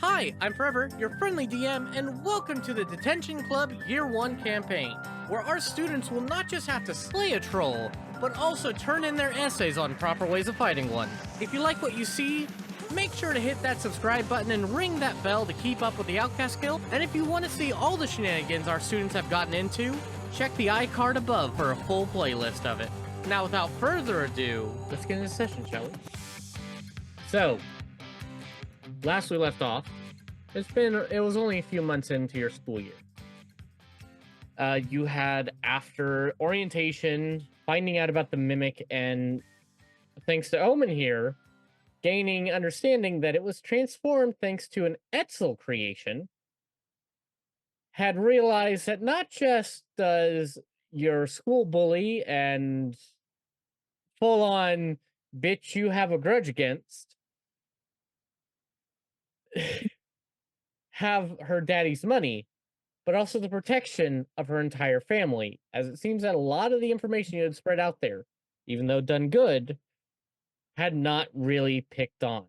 Hi, I'm Forever, your friendly DM, and welcome to the Detention Club Year 1 campaign, where our students will not just have to slay a troll, but also turn in their essays on proper ways of fighting one. If you like what you see, make sure to hit that subscribe button and ring that bell to keep up with the Outcast Guild, and if you want to see all the shenanigans our students have gotten into, check the iCard above for a full playlist of it. Now, without further ado, let's get into the session, shall we? So, last we left off, it was only a few months into your school year. You had, after orientation, finding out about the mimic, and thanks to Omen here, gaining understanding that it was transformed thanks to an Etzel creation, had realized that not just does your school bully and full-on bitch you have a grudge against have her daddy's money, but also the protection of her entire family, as it seems that a lot of the information you had spread out there, even though done good, had not really picked on,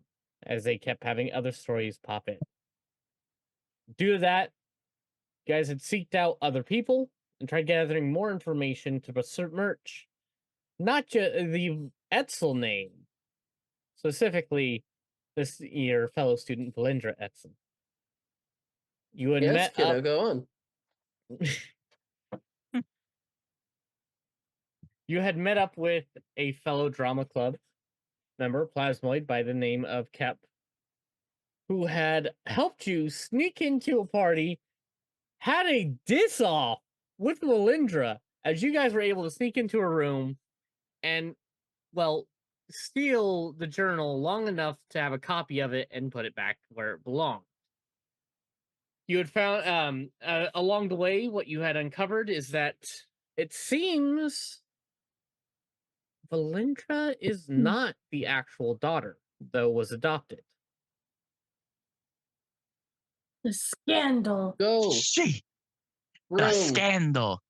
as they kept having other stories pop in. Due to that, you guys had seeked out other people and tried gathering more information to besmirch not just the Etzel name, specifically your fellow student Valindra Etzel. You had Yes, met kiddo, up. go on. You had met up with a fellow drama club member, Plasmoid, by the name of Kep, who had helped you sneak into a party, had a diss-off with Melindra, as you guys were able to sneak into a room and, well, steal the journal long enough to have a copy of it and put it back where it belonged. You had found, along the way, what you had uncovered is that it seems Valindra is not the actual daughter, though was adopted. The scandal. Go. The Room. scandal.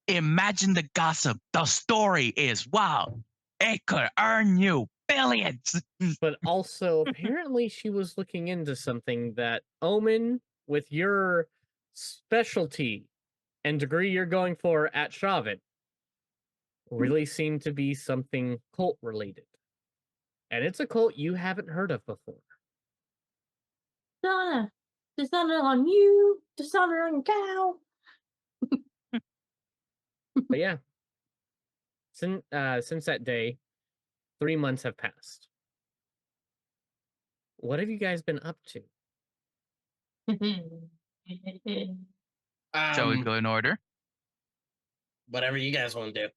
Imagine the gossip. The story is wow. It could earn you billions. But also, apparently, she was looking into something that Omen, with your specialty and degree you're going for at Shaven, really seemed to be something cult related. And it's a cult you haven't heard of before. Dishonor on you, dishonor on cow. But yeah, since that day, 3 months have passed. What have you guys been up to? Shall we go in order? Whatever you guys want to do.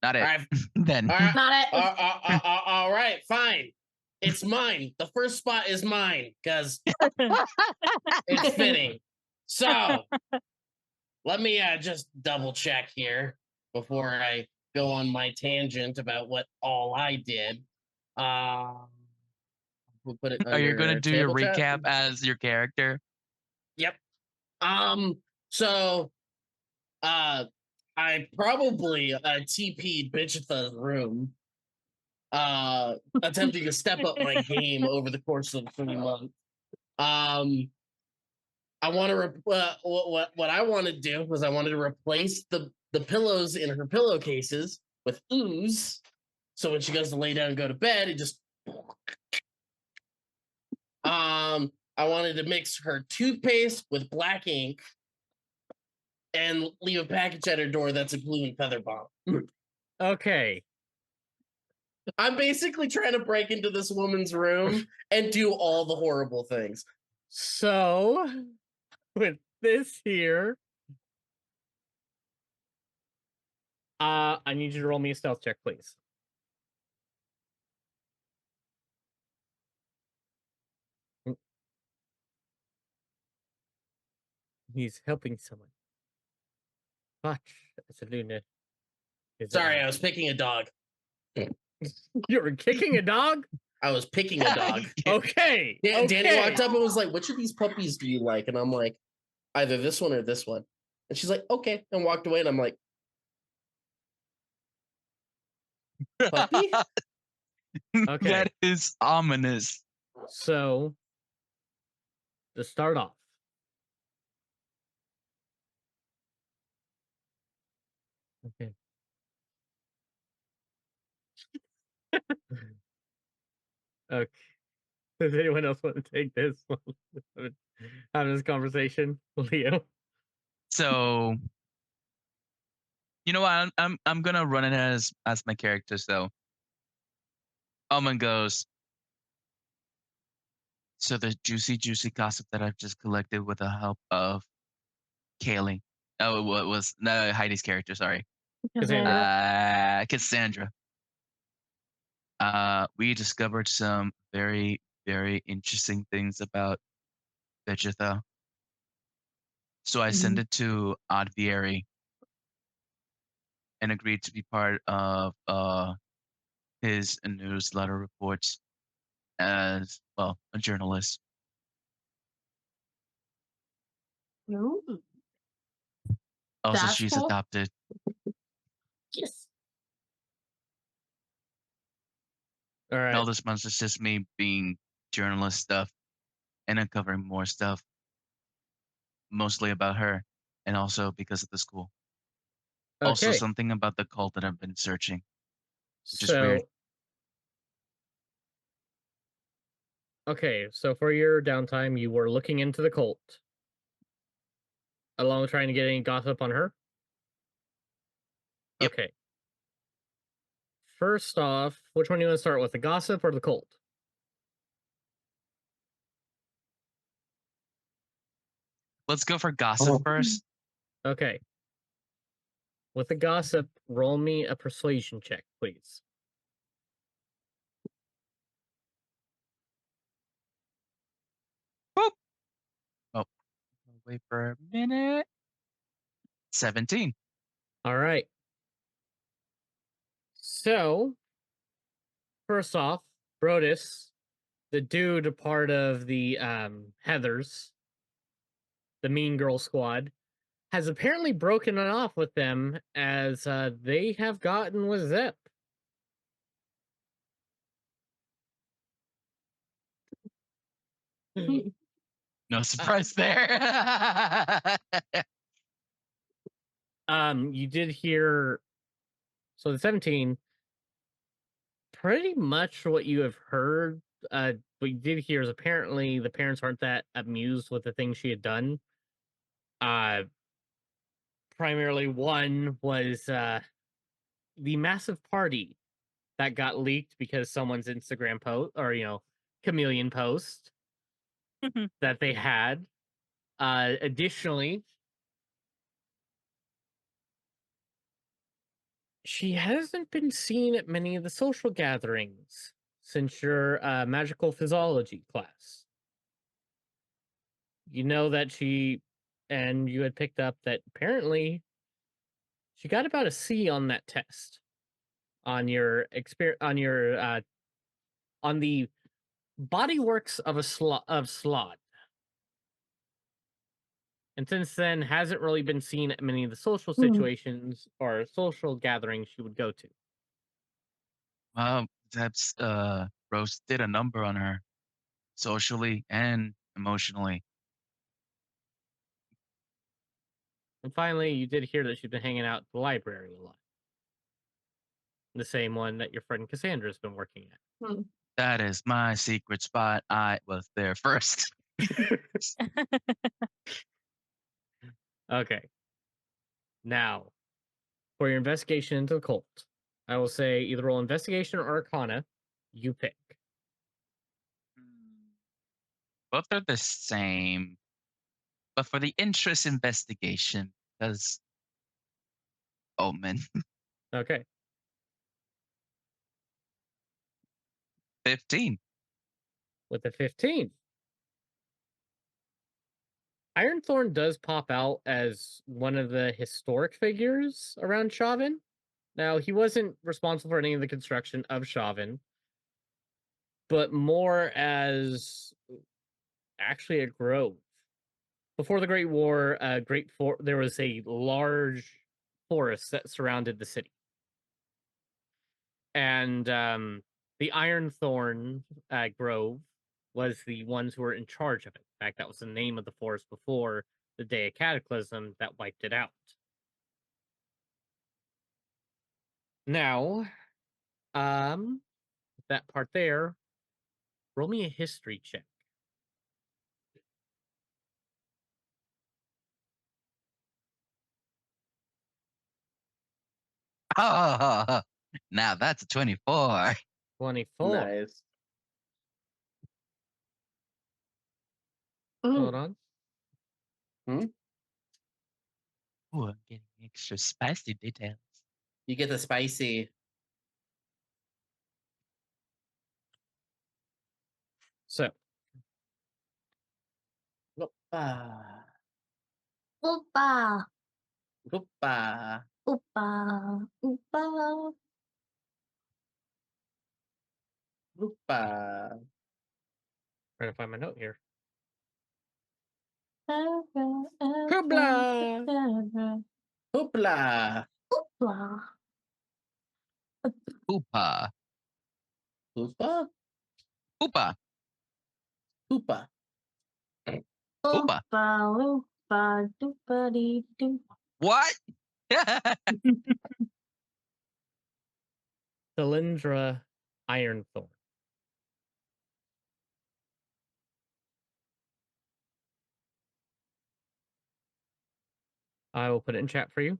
Not it. All right. Then. All right. Not it. All right, fine. It's mine. The first spot is mine because it's fitting. So let me just double check here before I go on my tangent about what all I did. We'll put it. Are you going to do your table chat? recap as your character? Yep. So, I probably TP'd Bitchatha's room, attempting to step up my game over the course of 3 months. I want to what I want to do was I wanted to replace the pillows in her pillowcases with ooze, so when she goes to lay down and go to bed, it just. I wanted to mix her toothpaste with black ink and leave a package at her door that's a glue and feather bomb. Okay. I'm basically trying to break into this woman's room and do all the horrible things. So, with this here, I need you to roll me a stealth check, please. He's helping someone. Watch, it's a Luna. Sorry, I was picking a dog. You were kicking a dog? I was picking a dog. Okay. Yeah, okay. Danny walked up and was like, "Which of these puppies do you like?" And I'm like, "Either this one or this one." And she's like, "Okay," and walked away. And I'm like, "Puppy?" Okay. That is ominous. So, to start off, okay. Okay. Does anyone else want to take this? Having this conversation, Leo. So you know what? I'm gonna run it as my character. So Omen goes. So the juicy gossip that I've just collected with the help of Kaylee. Oh, what was no Heidi's character? Sorry, Cassandra. Cassandra. We discovered some very interesting things about Vegeta. So I sent it to Advieri and agreed to be part of his newsletter reports as well, a journalist. Ooh, Also, that's she's cool. adopted. Yes. All And right. all this month is just me being journalist stuff and uncovering more stuff, mostly about her, and also because of the school. Also, Okay. something about the cult that I've been searching, which is weird. So, okay. So for your downtime, you were looking into the cult, along with trying to get any gossip on her. Yep. Okay. First off, which one do you want to start with, the gossip or the cult? Let's go for gossip first. Okay. With the gossip, roll me a persuasion check, please. Boop. Oh, wait for a minute. 17. All right. So, first off, Brodus, the dude part of the Heathers, the Mean Girl Squad, has apparently broken it off with them as they have gotten with Zip. No surprise there. You did hear, so the 17, pretty much what you have heard, what you did hear is apparently the parents aren't that amused with the things she had done. Primarily one was the massive party that got leaked because someone's Instagram post or chameleon post that they had. Additionally, she hasn't been seen at many of the social gatherings since your magical physiology class. You know that and you had picked up that apparently she got about a C on that test on your on the body works of Slot. And since then hasn't really been seen at many of the social situations or social gatherings she would go to. Well, that's Rose did a number on her socially and emotionally. And finally, you did hear that she's been hanging out at the library a lot. The same one that your friend Cassandra's been working at. That is my secret spot. I was there first. Okay. Now, for your investigation into the cult, I will say either roll investigation or arcana. You pick. Both are the same. But for the interest investigation, because Omen. Okay. 15. With the 15. Ironthorn does pop out as one of the historic figures around Shaven. Now, he wasn't responsible for any of the construction of Shaven, but more as actually a grove. Before the Great War, there was a large forest that surrounded the city. And the the Ironthorn Grove was the ones who were in charge of it. In fact, that was the name of the forest before the Day of Cataclysm that wiped it out. Now, that part there, roll me a history check. Oh, now that's a 24. 24. Nice. Hold on. Ooh, I'm getting extra spicy details. You get the spicy. So, Whoopa. Opa, Whoopa. opa, opa. Whoopa. trying to find my note here. Hoopla. Hoopla. Hoopla. Hoopa. Hoopa? Hoopa. Hoopa. Hoopa. Opa, opa, doopity doo. What? Cylindra Ironthorn. I will put it in chat for you.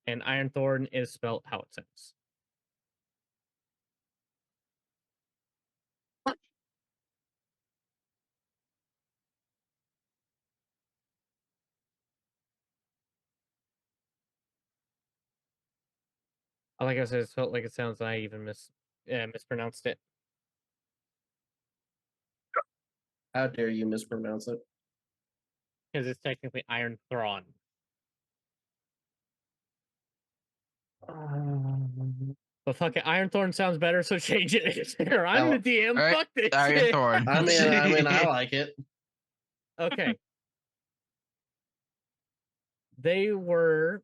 And Ironthorn is spelled how it sounds. Like I said, it felt like it sounds. I even mispronounced it. How dare you mispronounce it? Because it's technically Ironthron. But fuck it, Ironthorn sounds better, so change it. Here, I'm the DM. Right, Fuck this Iron shit. Thorn. I mean, I like it. Okay. They were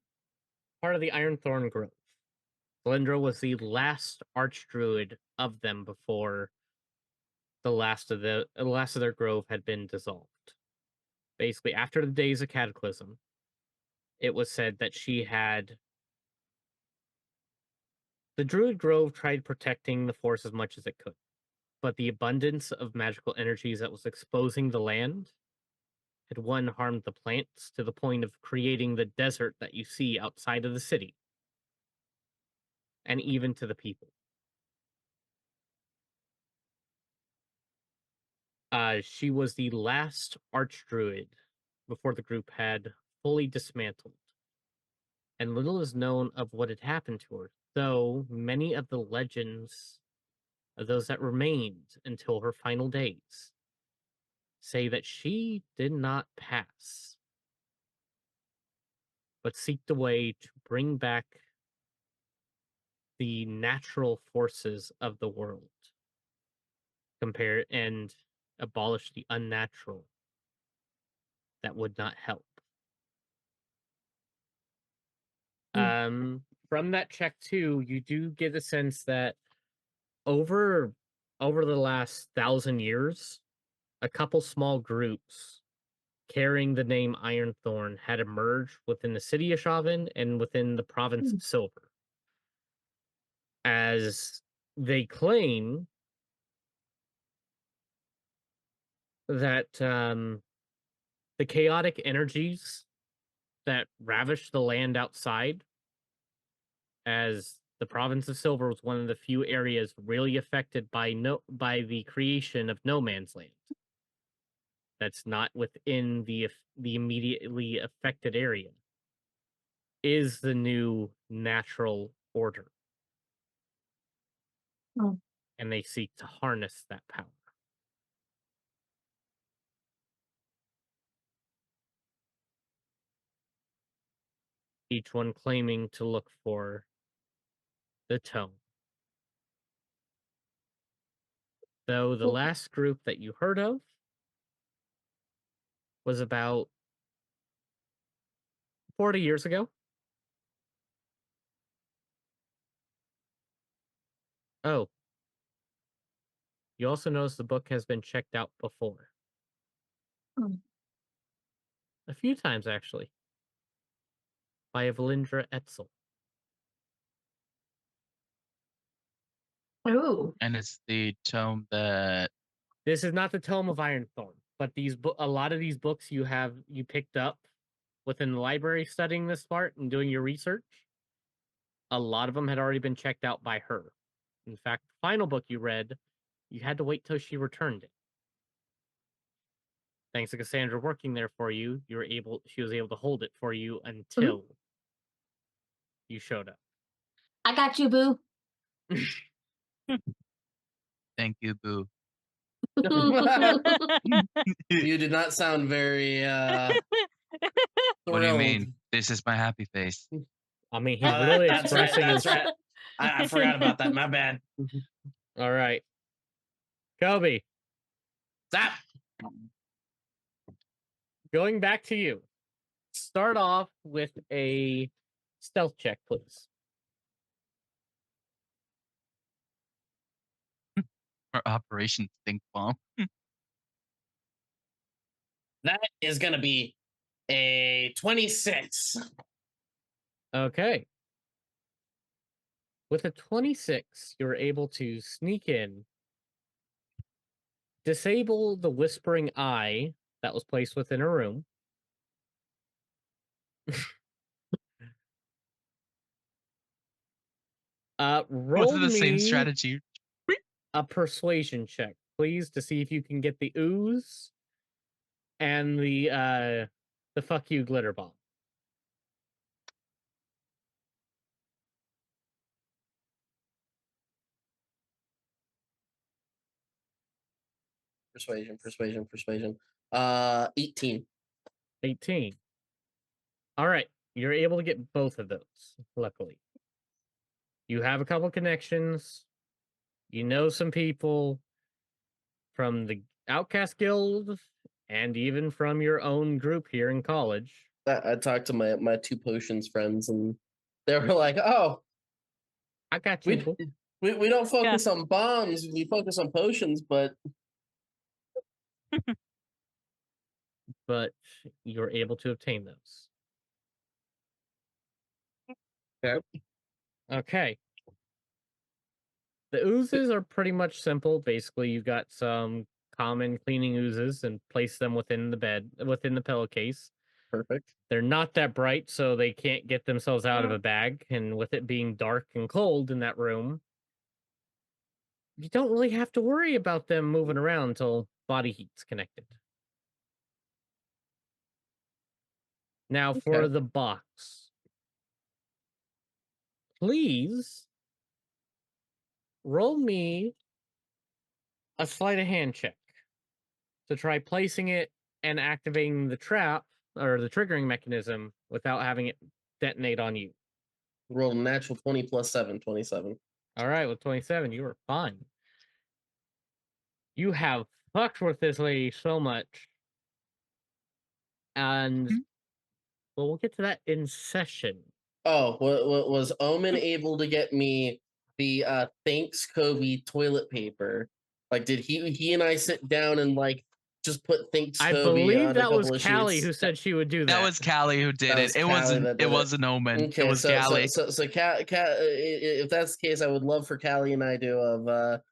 part of the Ironthorn Grove. Glendra was the last archdruid of them before the last of their grove had been dissolved. Basically, after the days of Cataclysm, it was said that she had the Druid Grove tried protecting the forest as much as it could, but the abundance of magical energies that was exposing the land had harmed the plants to the point of creating the desert that you see outside of the city, and even to the people. She was the last archdruid before the group had fully dismantled, and little is known of what had happened to her, though many of the legends of those that remained until her final days say that she did not pass, but seeked a way to bring back the natural forces of the world, compare and abolish the unnatural that would not help. From that check too, you do get a sense that over the last 1,000 years, a couple small groups carrying the name Ironthorn had emerged within the city of Shaven and within the province of Silver, as they claim that the chaotic energies that ravished the land outside, as the province of Silver was one of the few areas really affected by the creation of no man's land. That's not within the immediately affected area, is the new natural order. Oh. And they seek to harness that power. Each one claiming to look for the tone. Though the last group that you heard of was about 40 years ago. Oh. You also notice the book has been checked out before. Hmm. A few times, actually. By Valindra Etzel. Ooh. And it's the tome that This is not the Tome of Ironthorn, but a lot of these books you picked up within the library studying this part and doing your research. A lot of them had already been checked out by her. In fact, the final book you read, you had to wait till she returned it. Thanks to Cassandra working there for you, she was able to hold it for you until you showed up. I got you, boo. thank you, Boo. You did not sound very What do you thrilled. mean? This is my happy face. I mean, he's really That's right. expressing That's his... right. I forgot about that. My bad. All right. Kobe, Stop. going back to you. Start off with a stealth check, please. For Operation Stink Bomb. That is going to be a 26. Okay. With a 26, you're able to sneak in, disable the whispering eye that was placed within a room. Roll Was it the same me strategy? a persuasion check, please, to see if you can get the ooze and the fuck you glitter bomb. Persuasion. 18. 18. All right, you're able to get both of those, luckily. You have a couple connections. You know some people from the Outcast Guild and even from your own group here in college. I talked to my 2 potions friends, and they were like, "Oh, I got you. we don't focus on bombs. We focus on potions, but." But you're able to obtain those. Okay. Okay. The oozes are pretty much simple. Basically, you've got some common cleaning oozes and place them within the pillowcase. Perfect. They're not that bright, so they can't get themselves out of a bag. And with it being dark and cold in that room, you don't really have to worry about them moving around until body heat's connected. Now for the box. Please roll me a sleight of hand check to try placing it and activating the trap or the triggering mechanism without having it detonate on you. Rolled a natural 20 plus 7, 27. All right, with 27, you are fine. You have fucked with this lady so much. And well, we'll get to that in session. Oh, was Omen able to get me the thanks Kobe toilet paper? Like, did he and I sit down and like just put thanks I Kobe believe on a that couple was of Callie sheets? who said she would do that. That was Callie who did That it. was It Callie wasn't. that did It wasn't Omen. Okay, It was so Callie. if that's the case, I would love for Callie and I to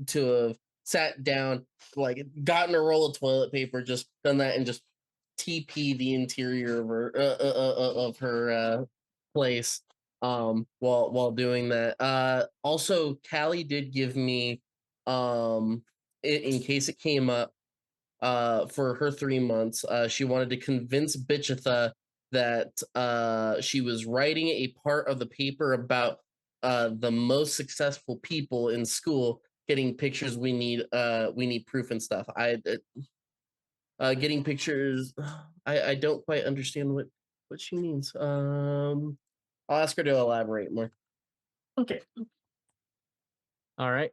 have sat down, like gotten a roll of toilet paper, just done that, and just TP the interior of her place while doing that. Also, Callie did give me in case it came up for her 3 months. She wanted to convince Bitchatha that she was writing a part of the paper about the most successful people in school getting pictures. We need proof and stuff. Getting pictures. I don't quite understand what she means. I'll ask her to elaborate more. Okay. All right.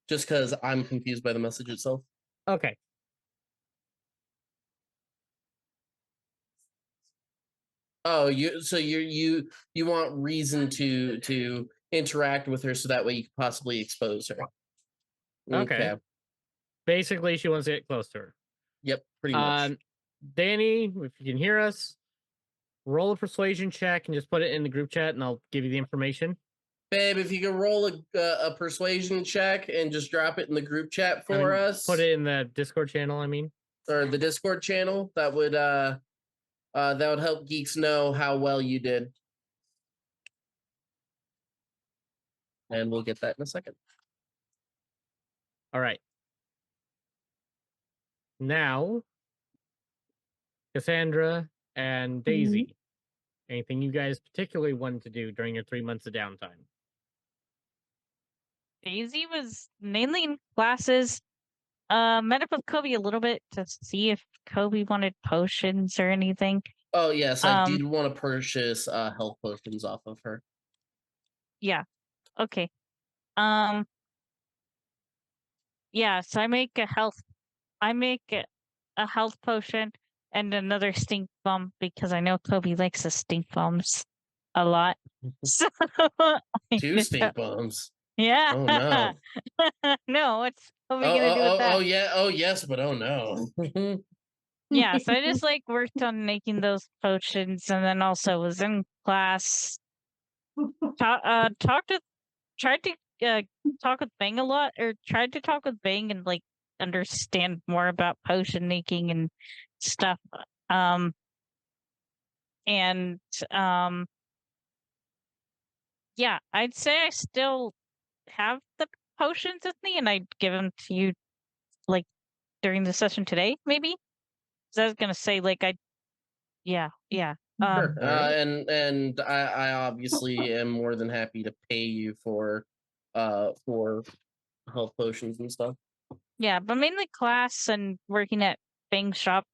Just because I'm confused by the message itself. Okay. Oh, you want reason to interact with her so that way you can possibly expose her. Okay. Basically, she wants to get close to her. Yep, pretty much. Danny, if you can hear us, roll a persuasion check and just put it in the group chat, and I'll give you the information. Babe, if you can roll a persuasion check and just drop it in the group chat for us. Put it in the Discord channel, I mean. Or the Discord channel, that would help geeks know how well you did. And we'll get that in a second. All right. Now, Cassandra and Daisy, anything you guys particularly wanted to do during your 3 months of downtime? Daisy was mainly in classes. Met up with Kobe a little bit to see if Kobe wanted potions or anything. Oh yes, I did want to purchase health potions off of her. Yeah. Okay. Yeah, so I make a health potion and another stink bomb because I know Kobe likes the stink bombs a lot. So 2 stink bombs. Yeah. Oh no. No, what's Kobe gonna do with that? Oh yeah. Oh yes, but oh no. Yeah, so I just like worked on making those potions, and then also was in class. Tried to talk with Bang a lot, or tried to talk with Bang and like understand more about potion making and stuff. And yeah, I'd say I still have the potions with me, and I'd give them to you like during the session today, maybe. So I was gonna say like yeah. Sure. And I obviously am more than happy to pay you for health potions and stuff. Yeah, but mainly class and working at Bang's shop,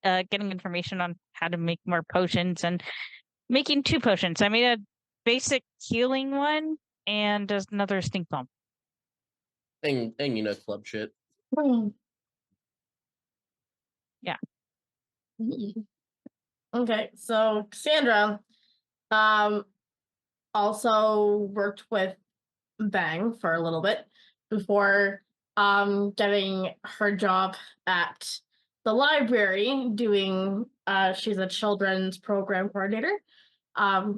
getting information on how to make more potions and making 2 potions. I made a basic healing one and another stink bomb. And you know, club shit. Yeah. Okay, so Cassandra also worked with Bang for a little bit before getting her job at the library doing she's a children's program coordinator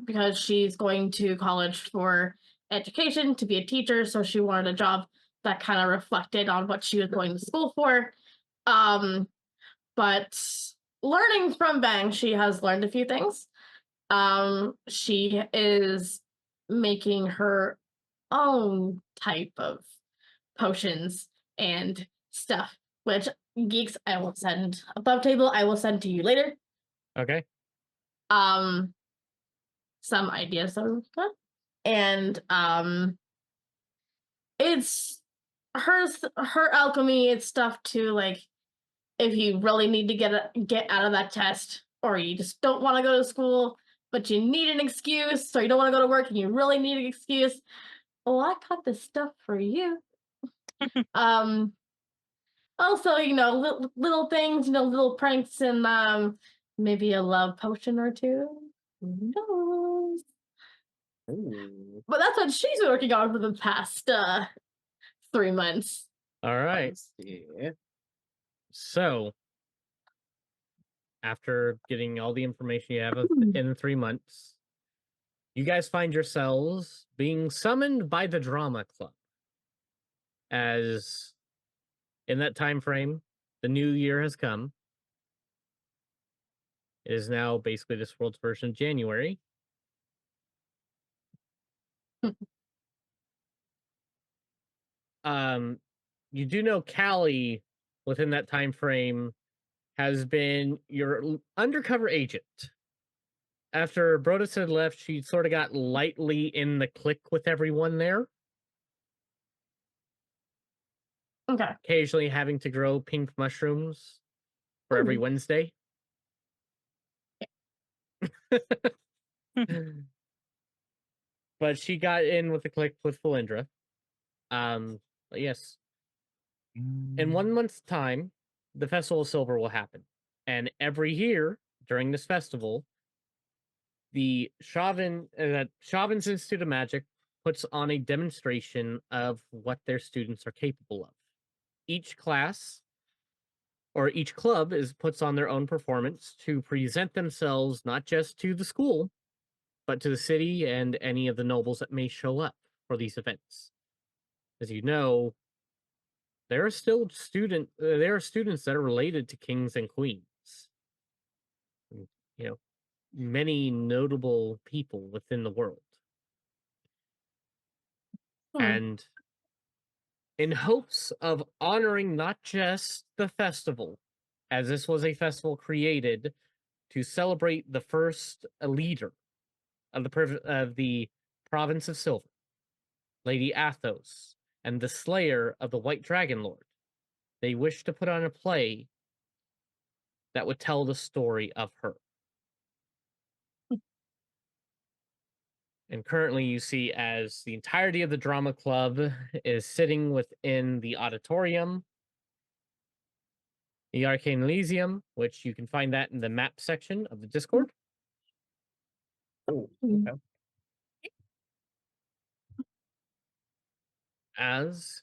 because she's going to college for education to be a teacher, so she wanted a job that kind of reflected on what she was going to school for. But learning from Bang, she has learned a few things. She is making her own type of potions and stuff, which geeks I will send above table. I will send to you later. Okay. Some ideas of that, and it's her alchemy. It's stuff to like if you really need to get out of that test, or you just don't want to go to school, but you need an excuse, so you don't want to go to work and you really need an excuse. Well, I got this stuff for you. Also, you know, little things, you know, little pranks and maybe a love potion or two. Who knows? Ooh. But that's what she's been working on for the past 3 months. All right. Yeah. So, after getting all the information you have in the 3 months, you guys find yourselves being summoned by the drama club. As in that time frame, the new year has come. It is now basically this world's version of January. You do know Callie within that time frame has been your undercover agent. After Brodus had left, she sort of got lightly in the clique with everyone there. Okay. Occasionally having to grow pink mushrooms for every Wednesday. But she got in with the clique with Felindra. But yes. In 1 month's time, the Festival of Silver will happen. And every year during this festival, the Chauvin's Institute of Magic puts on a demonstration of what their students are capable of. Each class or each club puts on their own performance to present themselves not just to the school, but to the city and any of the nobles that may show up for these events. As you know, there are students that are related to kings and queens. You know, many notable people within the world. And in hopes of honoring not just the festival, as this was a festival created to celebrate the first leader of the province of Silver, Lady Athos, and the slayer of the White Dragon Lord, they wish to put on a play that would tell the story of her. And currently you see as the entirety of the drama club is sitting within the auditorium, the Arcane Elysium, which you can find that in the map section of the Discord. Oh, okay. As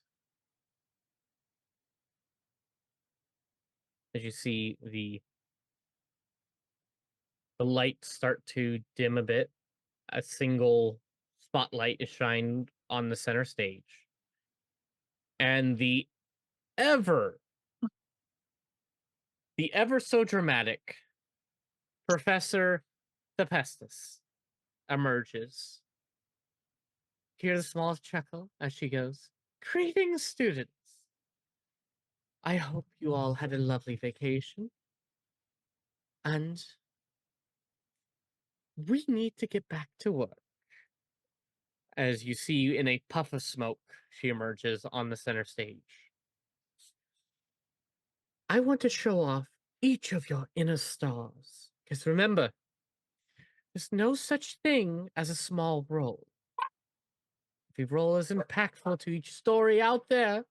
you see the lights start to dim a bit, a single spotlight is shined on the center stage. And the ever so dramatic Professor Thepestus emerges. Hear the smallest chuckle as she goes, "Greetings, students. I hope you all had a lovely vacation. And we need to get back to work." As you see in a puff of smoke, she emerges on the center stage. "I want to show off each of your inner stars. Because remember, there's no such thing as a small role. Every role is impactful to each story out there.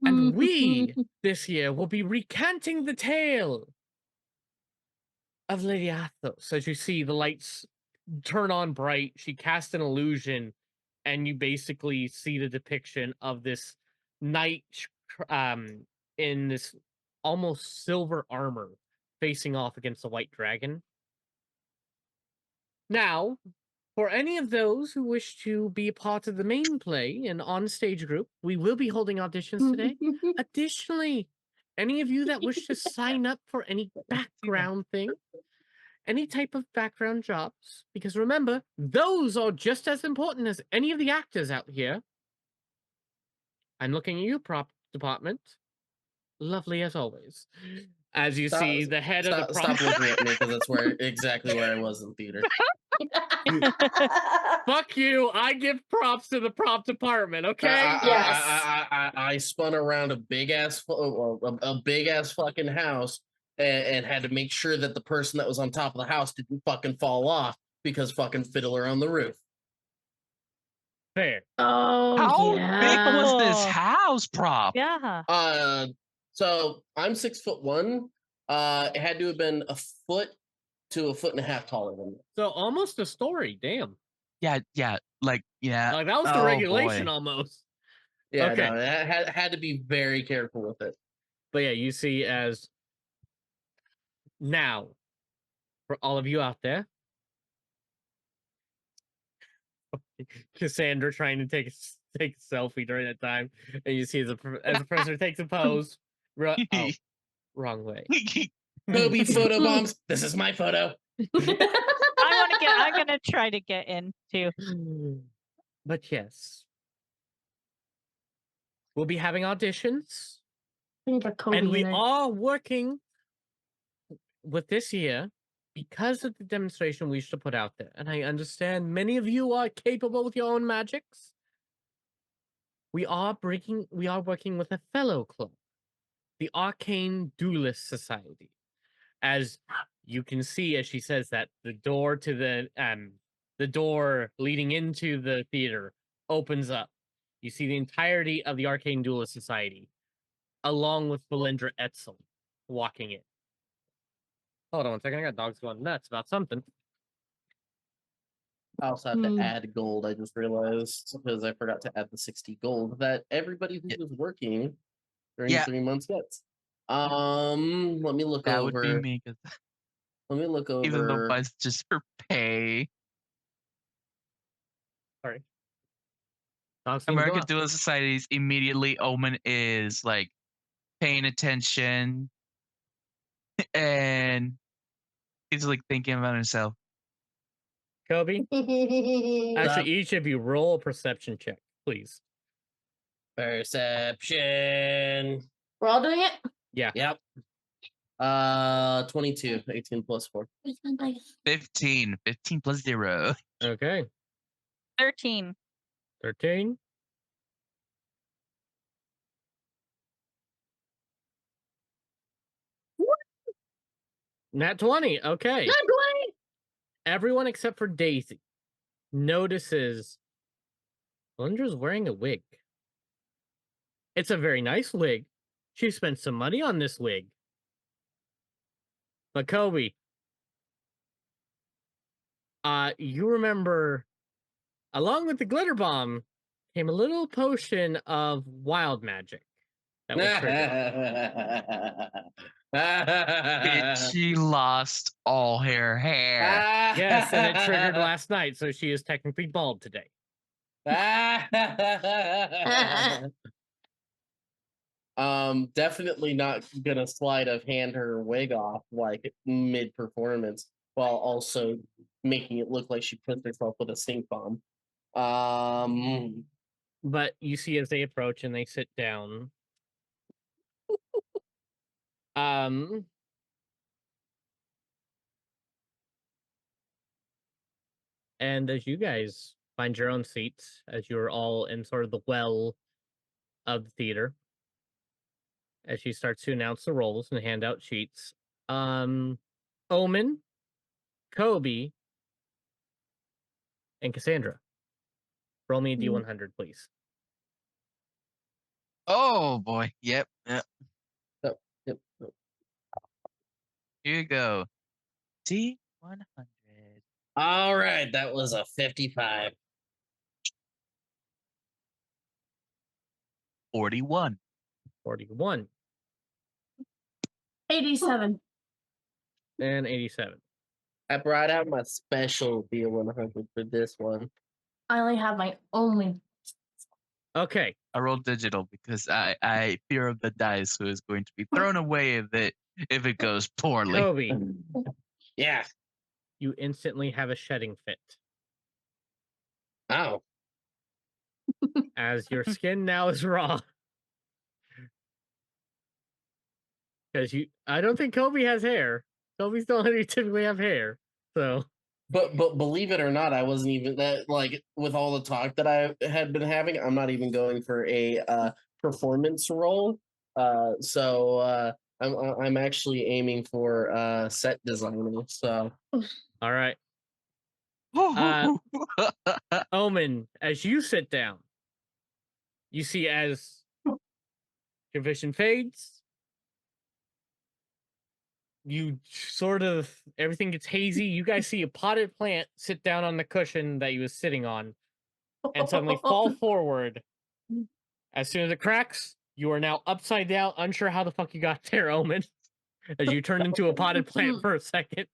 And we, this year, will be recanting the tale of Lady Athos." As you see the lights turn on bright, she casts an illusion, and you basically see the depiction of this knight in this almost silver armor facing off against the white dragon. Now, for any of those who wish to be a part of the main play and on-stage group, we will be holding auditions today. Additionally, any of you that wish to sign up for any background thing, any type of background jobs, because remember, those are just as important as any of the actors out here. I'm looking at you, prop department. Lovely as always. As you see, the head of the prop... Stop looking at me, because that's exactly where I was in theater. Fuck you! I give props to the prop department, okay? Yes. I spun around a big ass fucking house and had to make sure that the person that was on top of the house didn't fucking fall off because fucking Fiddler on the Roof. Fair. Oh, How yeah. big was this house, prop? Yeah. So I'm 6'1". It had to have been a foot to a foot and a half taller than me. So almost a story, damn. Yeah. Like that was the regulation almost. Yeah, okay. no, it had to be very careful with it. But yeah, you see as now, for all of you out there, Cassandra trying to take a selfie during that time, and you see as a person takes a pose. Wrong way. Kobe photo bombs. This is my photo. I'm gonna try to get in too. But yes, we'll be having auditions, and we are working with this year because of the demonstration we should put out there. And I understand many of you are capable with your own magics. We are working with a fellow club, the Arcane Duelist Society. As you can see, as she says that, the door to the door leading into the theater opens up. You see the entirety of the Arcane Duelist Society, along with Belindra Etzel, walking in. Hold on 1 second. I got dogs going nuts about something. I also have to add gold. I just realized because I forgot to add the 60 gold that everybody who was working during 3 months gets. Let me look That over. would be me. 'Cause Let me look over. even though mine's just for pay. Sorry. Dogs need to go American out. Dual Societies immediately Omen is like paying attention and he's like thinking about himself. Kobe, actually, Stop. each of you roll a perception check, please. Perception. We're all doing it? Yeah. Yep. 22. 18 plus 4. 15 plus 0. Okay. 13. 13. Nat 20. Okay. Not 20! Everyone except for Daisy notices Lindra's wearing a wig. It's a very nice wig. She spent some money on this wig. But Kobe, you remember, along with the glitter bomb, came a little potion of wild magic that was triggered. She lost all her hair. Yes, and it triggered last night, so she is technically bald today. Definitely not gonna slide of hand her wig off like mid performance while also making it look like she put herself with a stink bomb. But you see as they approach and they sit down. And as you guys find your own seats, as you're all in sort of the well of the theater, as she starts to announce the roles and hand out sheets, Omen, Kobe, and Cassandra, roll me a D100, please. Oh boy. Yep. Yep. Here you go. D100. All right, that was a 55. 41. 41. 87. And 87. I brought out my special D100 for this one. I only have my only. Okay. I rolled digital because I fear of the dice who is going to be thrown away if it goes poorly. Kobe, Yeah. you instantly have a shedding fit. Oh. As your skin now is raw. Because I don't think Kobe has hair. Kobe's the only who typically have hair. So. But believe it or not, I wasn't even that like with all the talk that I had been having. I'm not even going for a performance role. So I'm actually aiming for set designer. So All right. Omen, as you sit down, you see as your vision fades, you sort of, everything gets hazy. You guys see a potted plant sit down on the cushion that he was sitting on and suddenly fall forward. As soon as it cracks, you are now upside down, unsure how the fuck you got there, Omen, as you turned into a potted plant for a second.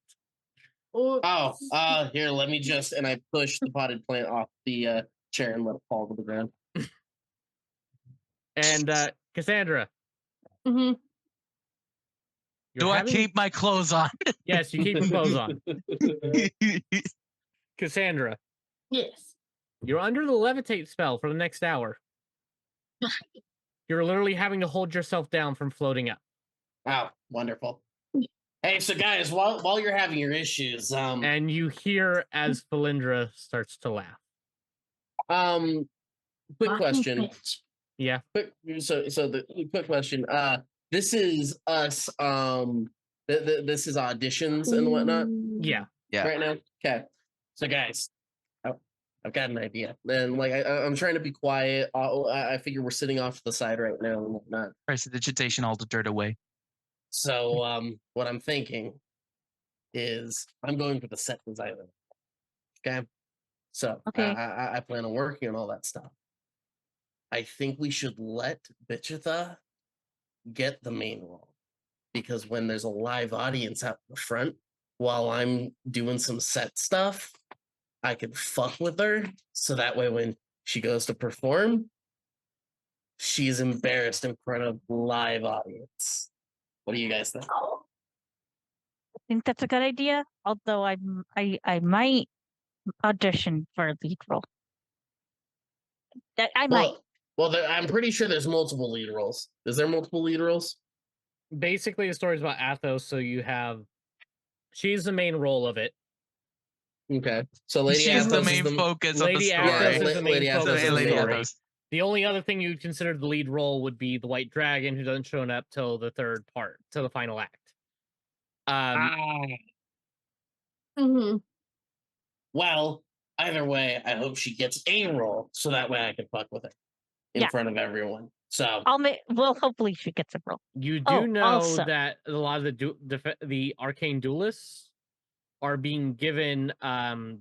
Here, let me just, and I push the potted plant off the chair and let it fall to the ground. And Cassandra. Mm-hmm. Do I keep my clothes on? Yes, you keep your clothes on. Cassandra. Yes. You're under the levitate spell for the next hour. You're literally having to hold yourself down from floating up. Wow, wonderful. Hey, so guys, while you're having your issues, and you hear as Valindra starts to laugh. Quick question. Yeah. So the quick question. This is us. This is auditions and whatnot. Yeah. Yeah. Right now. Okay. So guys, I've got an idea. And like I'm trying to be quiet. I figure we're sitting off to the side right now and whatnot. Prestidigitation all the dirt away. So what I'm thinking is I'm going for the set designer. Okay. So Okay. I plan on working on all that stuff. I think we should let Bichitha get the main role because when there's a live audience out the front while I'm doing some set stuff, I could fuck with her. So that way, when she goes to perform, she's embarrassed in front of live audience. What do you guys think? I think that's a good idea. Although I might audition for a lead role. I might. Well, I'm pretty sure there's multiple lead roles. Is there multiple lead roles? Basically, the story's about Athos, so she's the main role of it. Okay, so Lady She's Athos the is main focus of the Lady story. Athos is the main Lady Athos focus is of the the main story. role. The only other thing you'd consider the lead role would be the White Dragon, who doesn't show up till the third part, till the final act. Well, either way, I hope she gets a role, so that way I can fuck with her in front of everyone. So Well, hopefully she gets a role. You do know that a lot of the arcane duelists are being given some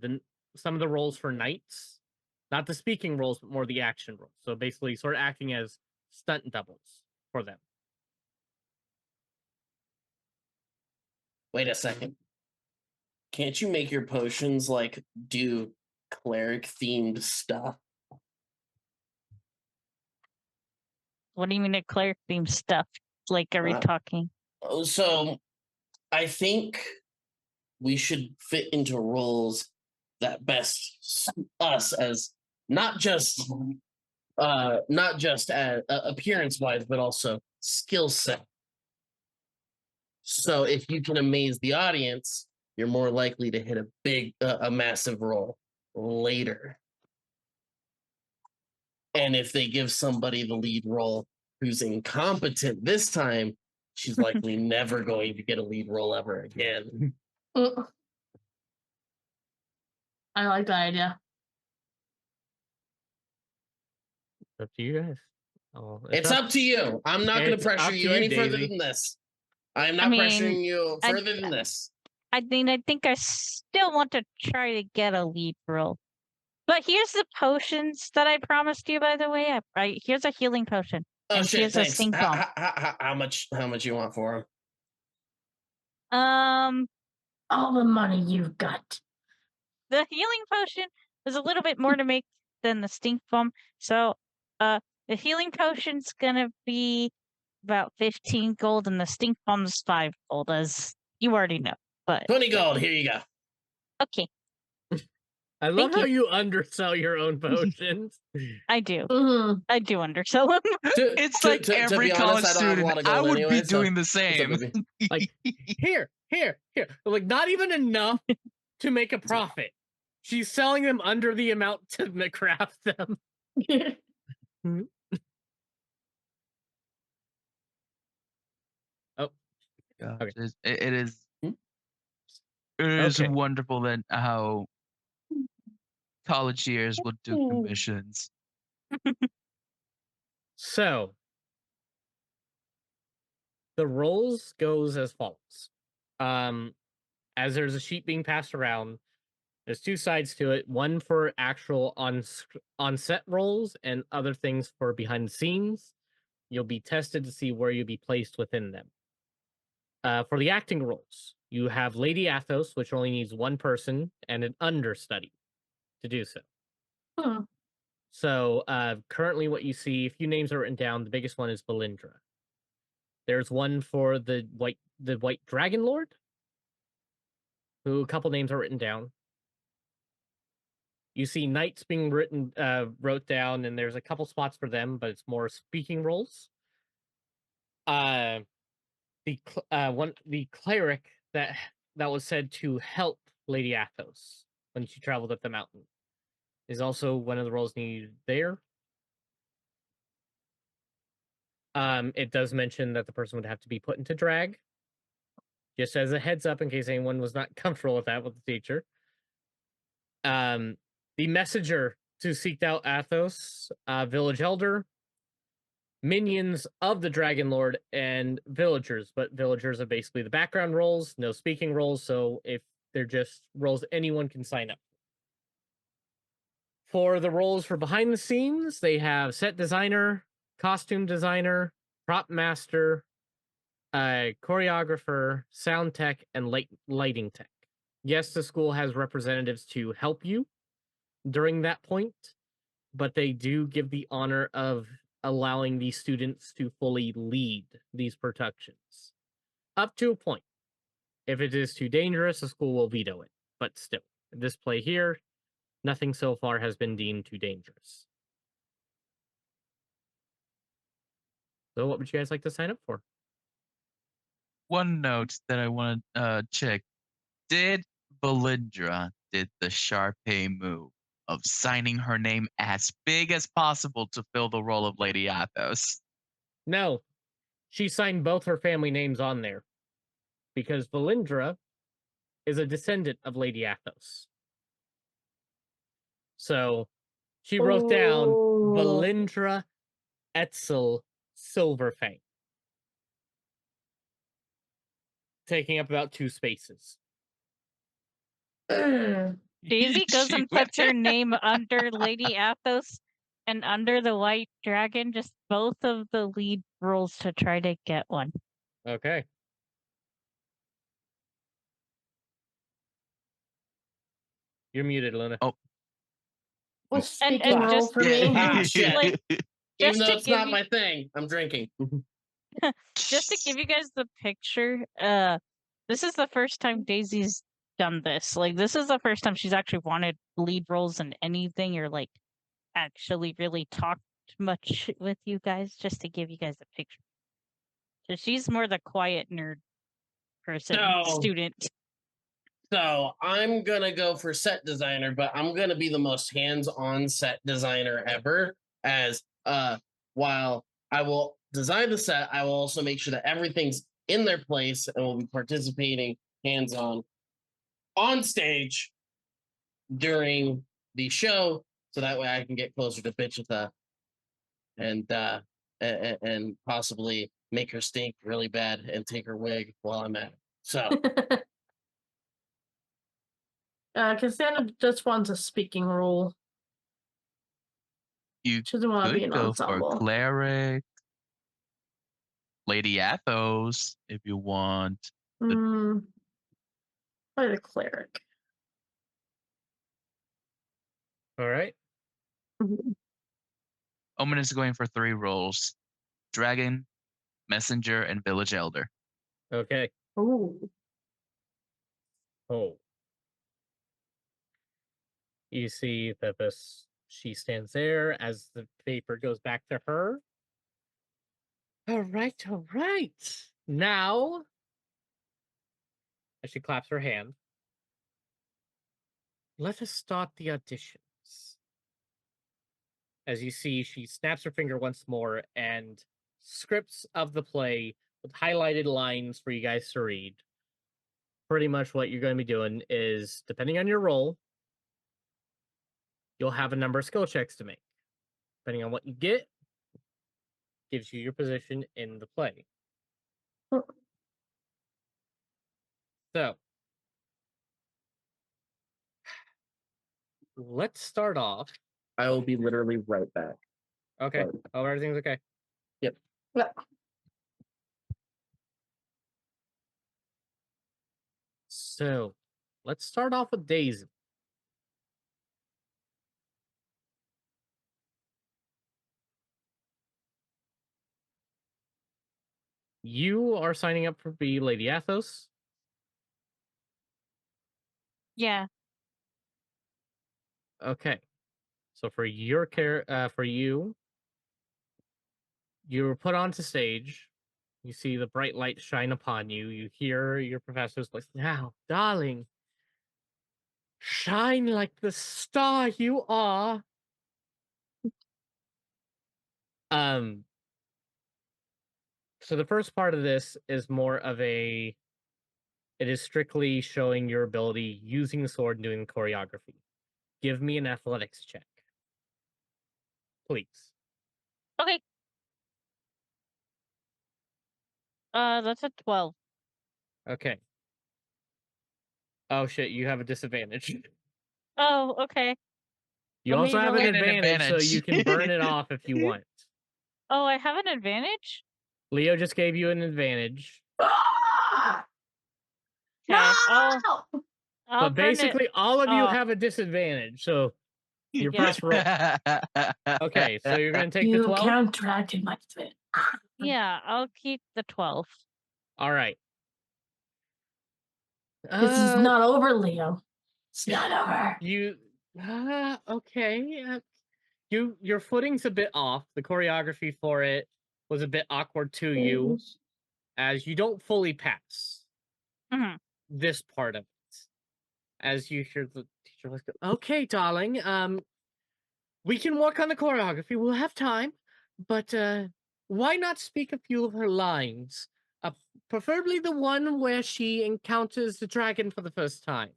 of the roles for knights, not the speaking roles, but more the action roles. So basically, sort of acting as stunt doubles for them. Wait a second. Can't you make your potions like do cleric themed stuff? What do you mean a cleric themed stuff? Like, are we talking? So I think we should fit into roles that best suit us as not just as appearance wise, but also skill set. So if you can amaze the audience, you're more likely to hit a massive role later. And if they give somebody the lead role who's incompetent this time, she's likely never going to get a lead role ever again. I like that idea. Up to you guys. It's up to you. I'm not going to pressure you any further Daisy. than this. I am not pressuring you further than this. I mean, I think I still want to try to get a lead role. But here's the potions that I promised you, by the way. Here's a healing potion. Oh and shit! Here's Thanks. a stink bomb. How much you want for them? All the money you've got. The healing potion is a little bit more to make than the stink bomb. So, the healing potion's gonna be about 15 gold, and the stink bomb's 5 gold, as you already know. But 20 gold. Here you go. Okay. I love how you undersell your own potions. I do. I do undersell them. It's like every college student. I would be doing the same. Like, here. Like, not even enough to make a profit. She's selling them under the amount to craft them. Oh. Gosh, okay. It is wonderful that how college years will do commissions. So the roles goes as follows. As there's a sheet being passed around, there's two sides to it. One for actual on set roles and other things for behind the scenes. You'll be tested to see where you'll be placed within them. For the acting roles, you have Lady Athos, which only needs one person and an understudy to do so. So currently what you see, a few names are written down. The biggest one is Belindra. There's one for the White Dragon Lord, who a couple names are written down. You see knights being wrote down, and there's a couple spots for them, but it's more speaking roles. The cleric that was said to help Lady Athos when she traveled up the mountain is also one of the roles needed there. It does mention that the person would have to be put into drag, just as a heads up in case anyone was not comfortable with that with the teacher. The messenger to seek out Athos, village elder, minions of the Dragon Lord and villagers, but villagers are basically the background roles, no speaking roles, so if they're just roles anyone can sign up. For the roles for behind the scenes, they have set designer, costume designer, prop master, choreographer, sound tech, and lighting tech. Yes, the school has representatives to help you during that point, but they do give the honor of allowing the students to fully lead these productions. Up to a point. If it is too dangerous, the school will veto it. But still, this play here, nothing so far has been deemed too dangerous. So what would you guys like to sign up for? One note that I want to check. Did Belindra did the Sharpay move of signing her name as big as possible to fill the role of Lady Athos? No. She signed both her family names on there. Because Valindra is a descendant of Lady Athos. So she wrote down Valindra Etzel Silverfang, taking up about 2 spaces. Daisy goes She and puts her name under Lady Athos and under the White Dragon, just both of the lead roles to try to get one. Okay. You're muted, Luna. Oh. Was speaking and role just- for Yeah. me. Ah, shit. Like, Even just though to it's give not you- my thing, I'm drinking. Just to give you guys the picture, this is the first time Daisy's done this. Like, this is the first time she's actually wanted lead roles in anything or, like, actually really talked much with you guys, just to give you guys a picture. So she's more the quiet nerd person, student. So I'm gonna go for set designer, but I'm gonna be the most hands-on set designer ever. As while I will design the set, I will also make sure that everything's in their place and will be participating hands-on on stage during the show, so that way I can get closer to Bitchita and possibly make her stink really bad and take her wig while I'm at it. So Cassandra just wants a speaking role. You She doesn't want to be could an go ensemble. for cleric, Lady Athos, if you want. Probably the cleric. All right. Omen is going for 3 roles: dragon, messenger, and village elder. Okay. Ooh. Oh. You see that she stands there as the paper goes back to her. All right, all right. Now, as she claps her hand, let us start the auditions. As you see, she snaps her finger once more, and scripts of the play with highlighted lines for you guys to read. Pretty much what you're going to be doing is, depending on your role, you'll have a number of skill checks to make. Depending on what you get, gives you your position in the play. So, let's start off. I will be literally right back. Okay. Right. Oh, everything's okay. Yep. Yeah. So, let's start off with Daisy. You are signing up for be Lady Athos. Yeah. Okay. So for your for you, you're put onto stage. You see the bright light shine upon you. You hear your professor's voice. Now, darling, shine like the star you are. So the first part of this is more of it is strictly showing your ability using the sword and doing choreography. Give me an athletics check, please. Okay. That's a 12. Okay. Oh shit, you have a disadvantage. Oh, okay. You Let also me have roll an it. advantage, so you can burn it off if you want. Oh, I have an advantage? Leo just gave you an advantage. Ah! Okay, No! I'll But burn it basically, all of you off. have a disadvantage. So your Yeah. first roll. Okay, so you're gonna take the You 12. counteracted my advantage. Yeah, I'll keep the 12. All right. This is not over, Leo. It's not over. You. Okay. Your footing's a bit off. The choreography for it was a bit awkward to you, as you don't fully pass Mhm. this part of it. As you hear the teacher like, "Okay, darling. We can work on the choreography. We'll have time, but why not speak a few of her lines? Preferably the one where she encounters the dragon for the first time.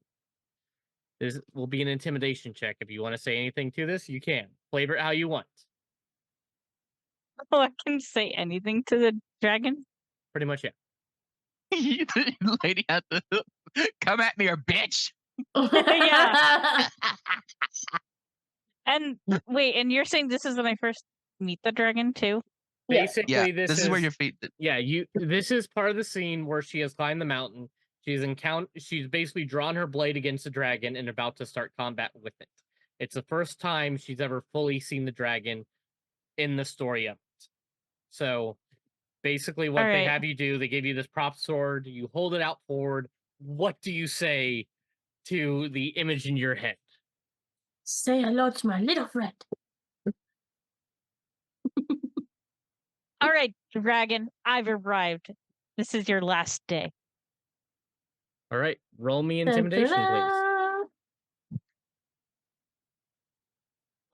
This will be an intimidation check. If you want to say anything to this, you can. Flavor it how you want. Oh, I can say anything to the dragon? Pretty much, yeah. The lady had to come at me, or bitch. Yeah. And wait, and you're saying this is when I first meet the dragon too? Basically, Yeah, this is where your feet. Yeah, this is part of the scene where she has climbed the mountain. She's basically drawn her blade against the dragon and about to start combat with it. It's the first time she's ever fully seen the dragon in the story of it. So basically what they have you do, they give you this prop sword, you hold it out forward. What do you say to the image in your head? Say hello to my little friend. All right, dragon, I've arrived. This is your last day. All right, roll me intimidation, please.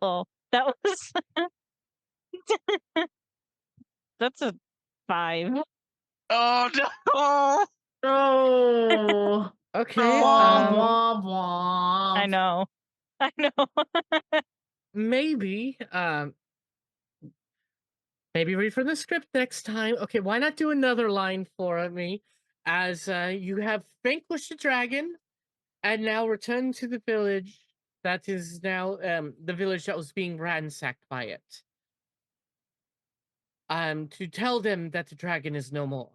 Oh, that was that's a 5. Oh no! Oh. Okay, Wah, wah. I know. I know. maybe maybe read from the script next time. Okay, why not do another line for me? As you have vanquished the dragon and now return to the village that is now the village that was being ransacked by it. To tell them that the dragon is no more.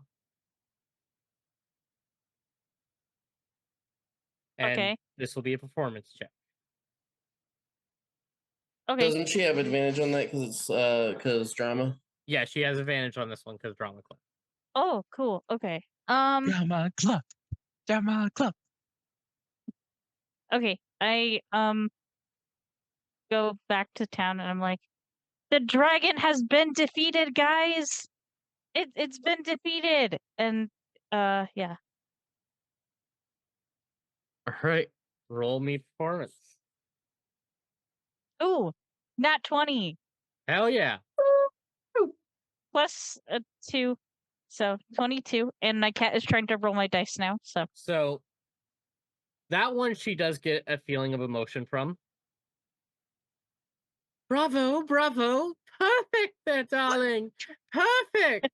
And Okay. this will be a performance check. Okay. Doesn't she have advantage on that because it's drama? Yeah, she has advantage on this one because drama club. Oh, cool. Okay. Drama club. Drama club. Okay. I go back to town and I'm like, the dragon has been defeated, guys. It's been defeated. And yeah. All right, roll me performance. Ooh, nat 20 Hell yeah. plus a 2. So 22. And my cat is trying to roll my dice now. So that one she does get a feeling of emotion from. Bravo, bravo. Perfect there, darling. Perfect.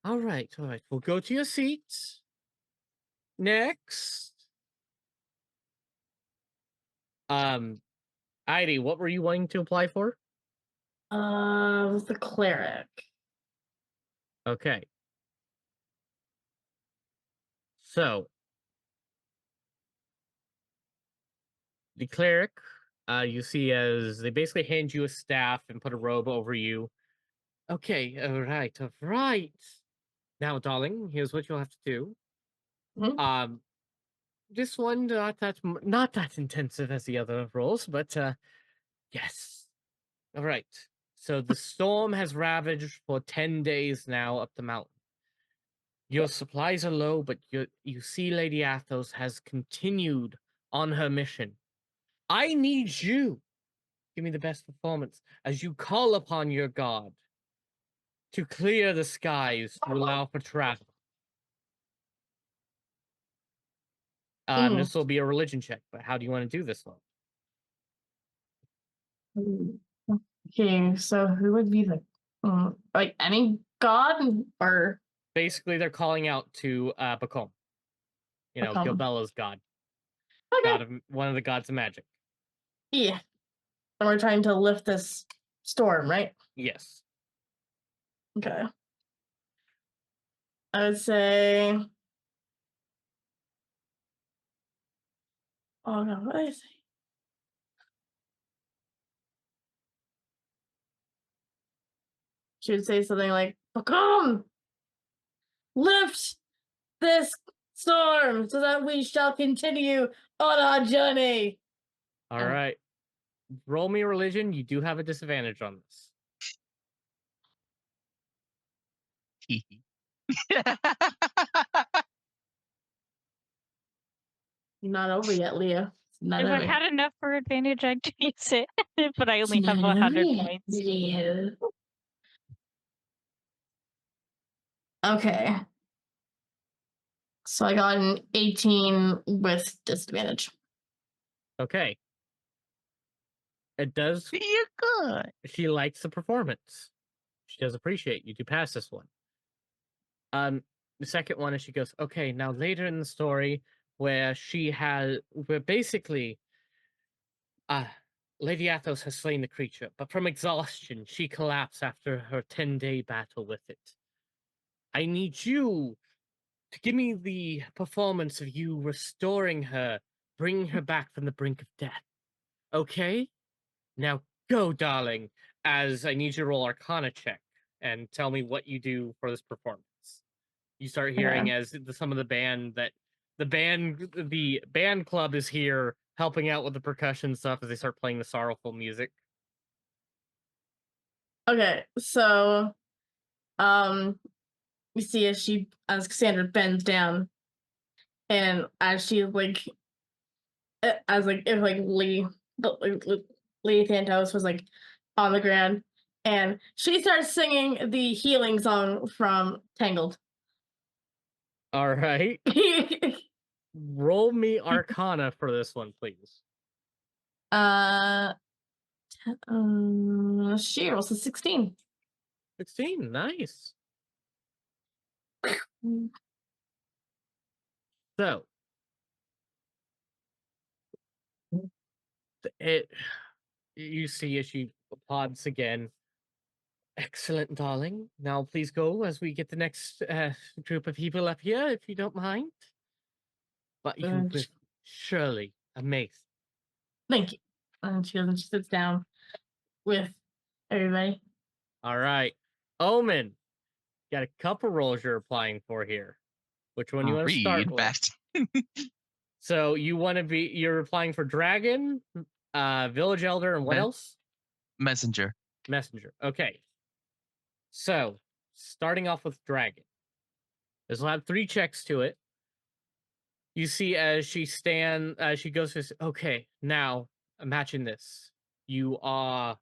All right. We'll go to your seats. Next. Heidi, what were you wanting to apply for? The cleric. Okay. So the cleric, you see as they basically hand you a staff and put a robe over you. Okay, all right. Now, darling, here's what you'll have to do. Mhm. This one not that intensive as the other roles, but yes. All right. So the storm has ravaged for 10 days now up the mountain. Your supplies are low, but you see Lady Athos has continued on her mission. I need you. Give me the best performance as you call upon your god to clear the skies to allow for travel. This will be a religion check, but how do you want to do this one? Okay, so who would be the Like any god or Basically, they're calling out to Bakom. You know, Bakom. Gilbella's god. Okay. One of the gods of magic. Yeah. And we're trying to lift this storm, right? Yes. Okay. I would say. Oh no, what did I say? She would say something like, "Bakom, lift this storm so that we shall continue on our journey." All right. Roll me religion. You do have a disadvantage on this. Not over yet, Leah. Not If over I yet. had enough for advantage, I'd use it. But I only have Not over 100 yet, points. Leah. Okay. So I got an 18 with disadvantage. Okay. It does. You're good. She likes the performance. She does appreciate you to pass this one. The second one is she goes, okay, now later in the story where basically Lady Athos has slain the creature, but from exhaustion, she collapsed after her 10-day battle with it. I need you to give me the performance of you restoring her, bringing her back from the brink of death. Okay? Now go, darling, as I need you to roll Arcana check and tell me what you do for this performance. You start hearing as some of the band club is here helping out with the percussion stuff as they start playing the sorrowful music. Okay, so you see as Cassandra bends down, and as she as if Lee Thantos was like on the ground, and she starts singing the healing song from Tangled. All right. Roll me Arcana for this one, please. She rolls a 16. 16, nice. So, you see as she applauds again. Excellent, darling. Now please go as we get the next group of people up here, if you don't mind. But you will surely amaze. Thank you. And she goes and she sits down with everybody. All right. Omen, got a couple roles you're applying for here. Which one you want to start with? Best. So you're applying for Dragon, Village Elder, and what else? Messenger. Messenger. Okay. So, starting off with Dragon. This will have 3 checks to it. You see as she goes to, okay, now imagine this. You are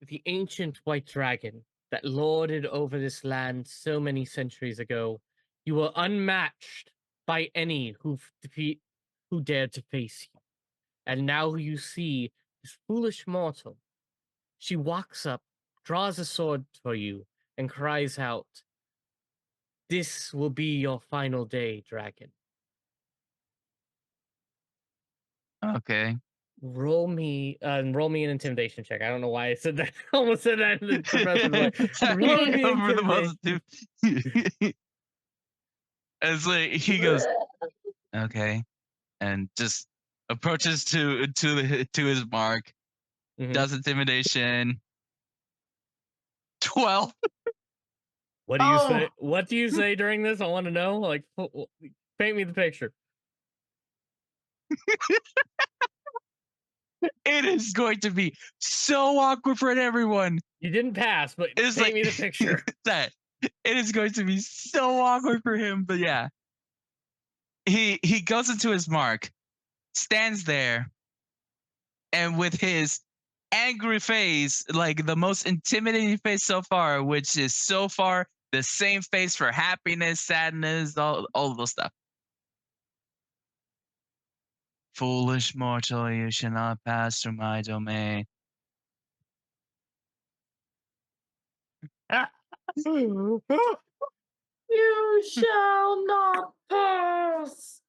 the ancient white dragon that lorded over this land so many centuries ago. You were unmatched by any who dared to face you. And now you see this foolish mortal. She walks up, draws a sword for you, and cries out, "This will be your final day, dragon." Okay. Roll me an intimidation check. I don't know why I said that. I almost said that in the professor's way. Roll me intimidation. It's like he goes, okay, and just approaches to his mark, does intimidation. 12. What do you say? What do you say during this? I want to know. Like, paint me the picture. It is going to be so awkward for everyone. You didn't pass, but paint me the picture. That it is going to be so awkward for him. But yeah, he goes into his mark, stands there, and with his angry face, like the most intimidating face so far, which is so far the same face for happiness, sadness, all of those stuff. Foolish mortal, you shall not pass through my domain. You shall not pass.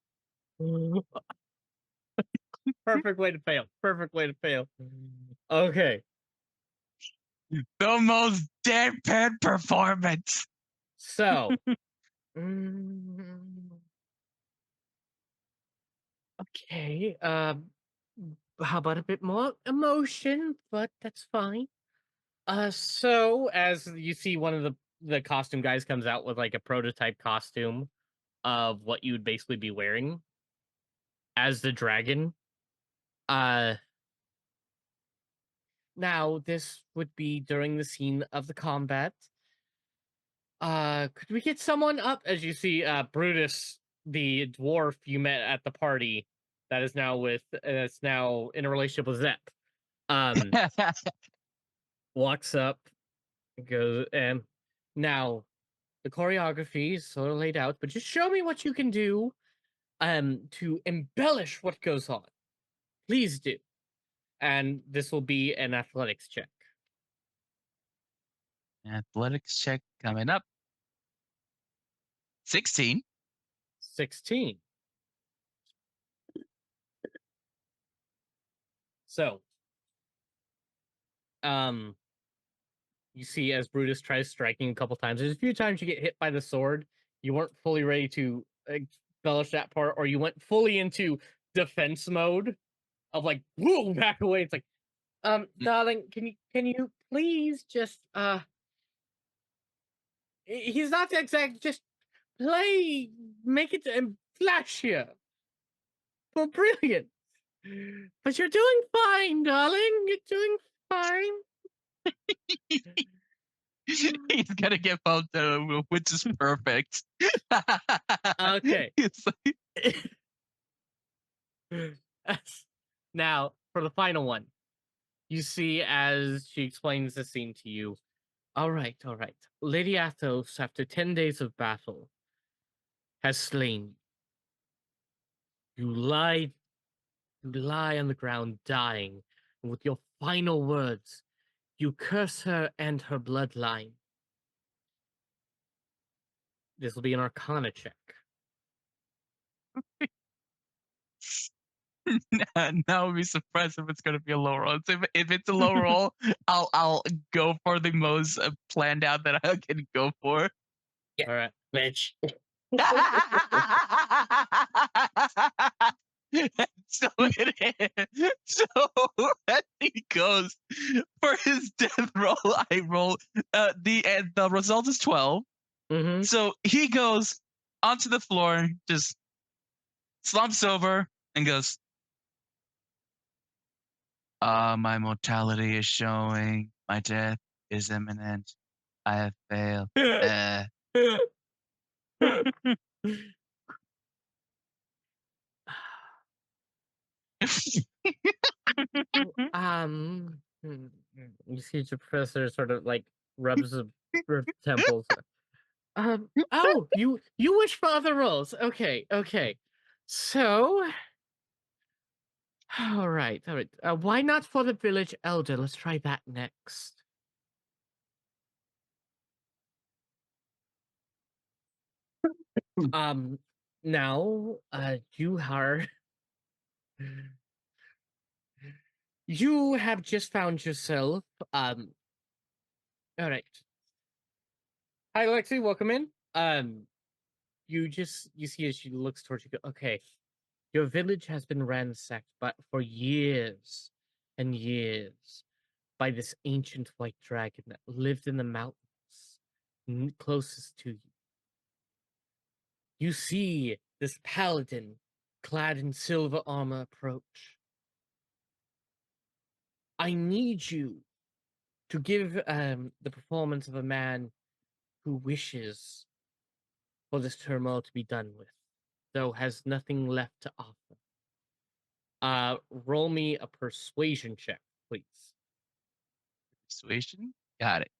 Perfect way to fail. Perfect way to fail. Okay. The most deadpan performance. So. mm, okay. How about a bit more emotion? But that's fine. So as you see, one of the costume guys comes out with like a prototype costume of what you would basically be wearing as the dragon. Uh, Now this would be during the scene of the combat. Could we get someone up? As you see, Brutus, the dwarf you met at the party, that's now in a relationship with Zep. Walks up, goes, and now the choreography is sort of laid out, but just show me what you can do, to embellish what goes on. Please do. And this will be an athletics check. Athletics check coming up. 16. 16. So, you see as Brutus tries striking a couple times. There's a few times you get hit by the sword. You weren't fully ready to embellish that part, or you went fully into defense mode of like, whoa, back away. It's like, darling, can you please just he's not the exact, just play, make it flash here for brilliant. But you're doing fine, darling. You're doing fine. He's gonna get bumped, which is perfect. Okay. It's like, Now, for the final one, you see as she explains the scene to you. All right. Lady Athos, after 10 days of battle, has slain you. You lie on the ground dying, and with your final words, you curse her and her bloodline. This will be an Arcana check. now I'll be surprised if it's gonna be a low roll. If it's a low roll, I'll go for the most planned out that I can go for. Yeah. All right. Bitch. So as he goes for his death roll, I roll. The result is 12. Mm-hmm. So he goes onto the floor, just slumps over, and goes, my mortality is showing. My death is imminent. I have failed. You see the professor sort of like rubs her temples. Oh, you wish for other roles. Okay. So, all right. Why not for the village elder? Let's try that next. Now, you have just found yourself. All right. Hi, Lexi. Welcome in. You see as she looks towards you. Go, okay. Your village has been ransacked, but for years and years, by this ancient white dragon that lived in the mountains closest to you. You see this paladin clad in silver armor approach. I need you to give the performance of a man who wishes for this turmoil to be done with, though has nothing left to offer. Roll me a persuasion check, please. Persuasion? Got it.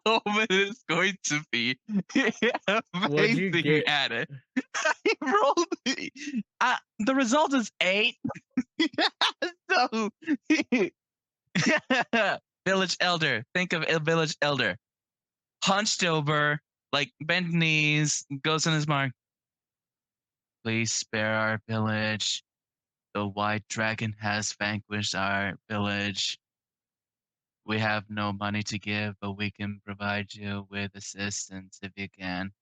Omen is going to be What'd you amazing get? at it. I rolled. result is 8. So, village elder. Think of a village elder. Hunched over, like bent knees, goes on his mark. Please spare our village. The white dragon has vanquished our village. We have no money to give, but we can provide you with assistance if you can.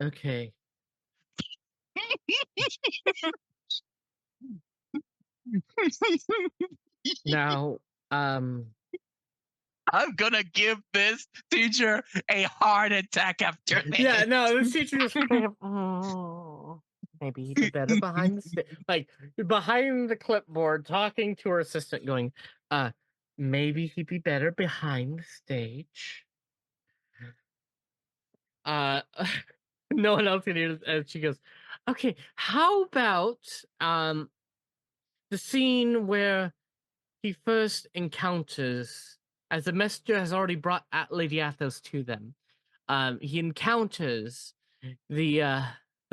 Okay. Now, I'm gonna give this teacher a heart attack after this. yeah, no, the teacher just kind of, maybe he'd be better behind the like behind the clipboard, talking to her assistant, going, maybe he'd be better behind the stage. No one else can hear this, and she goes, okay, how about the scene where he first encounters, as the messenger has already brought Lady Athos to them, he encounters the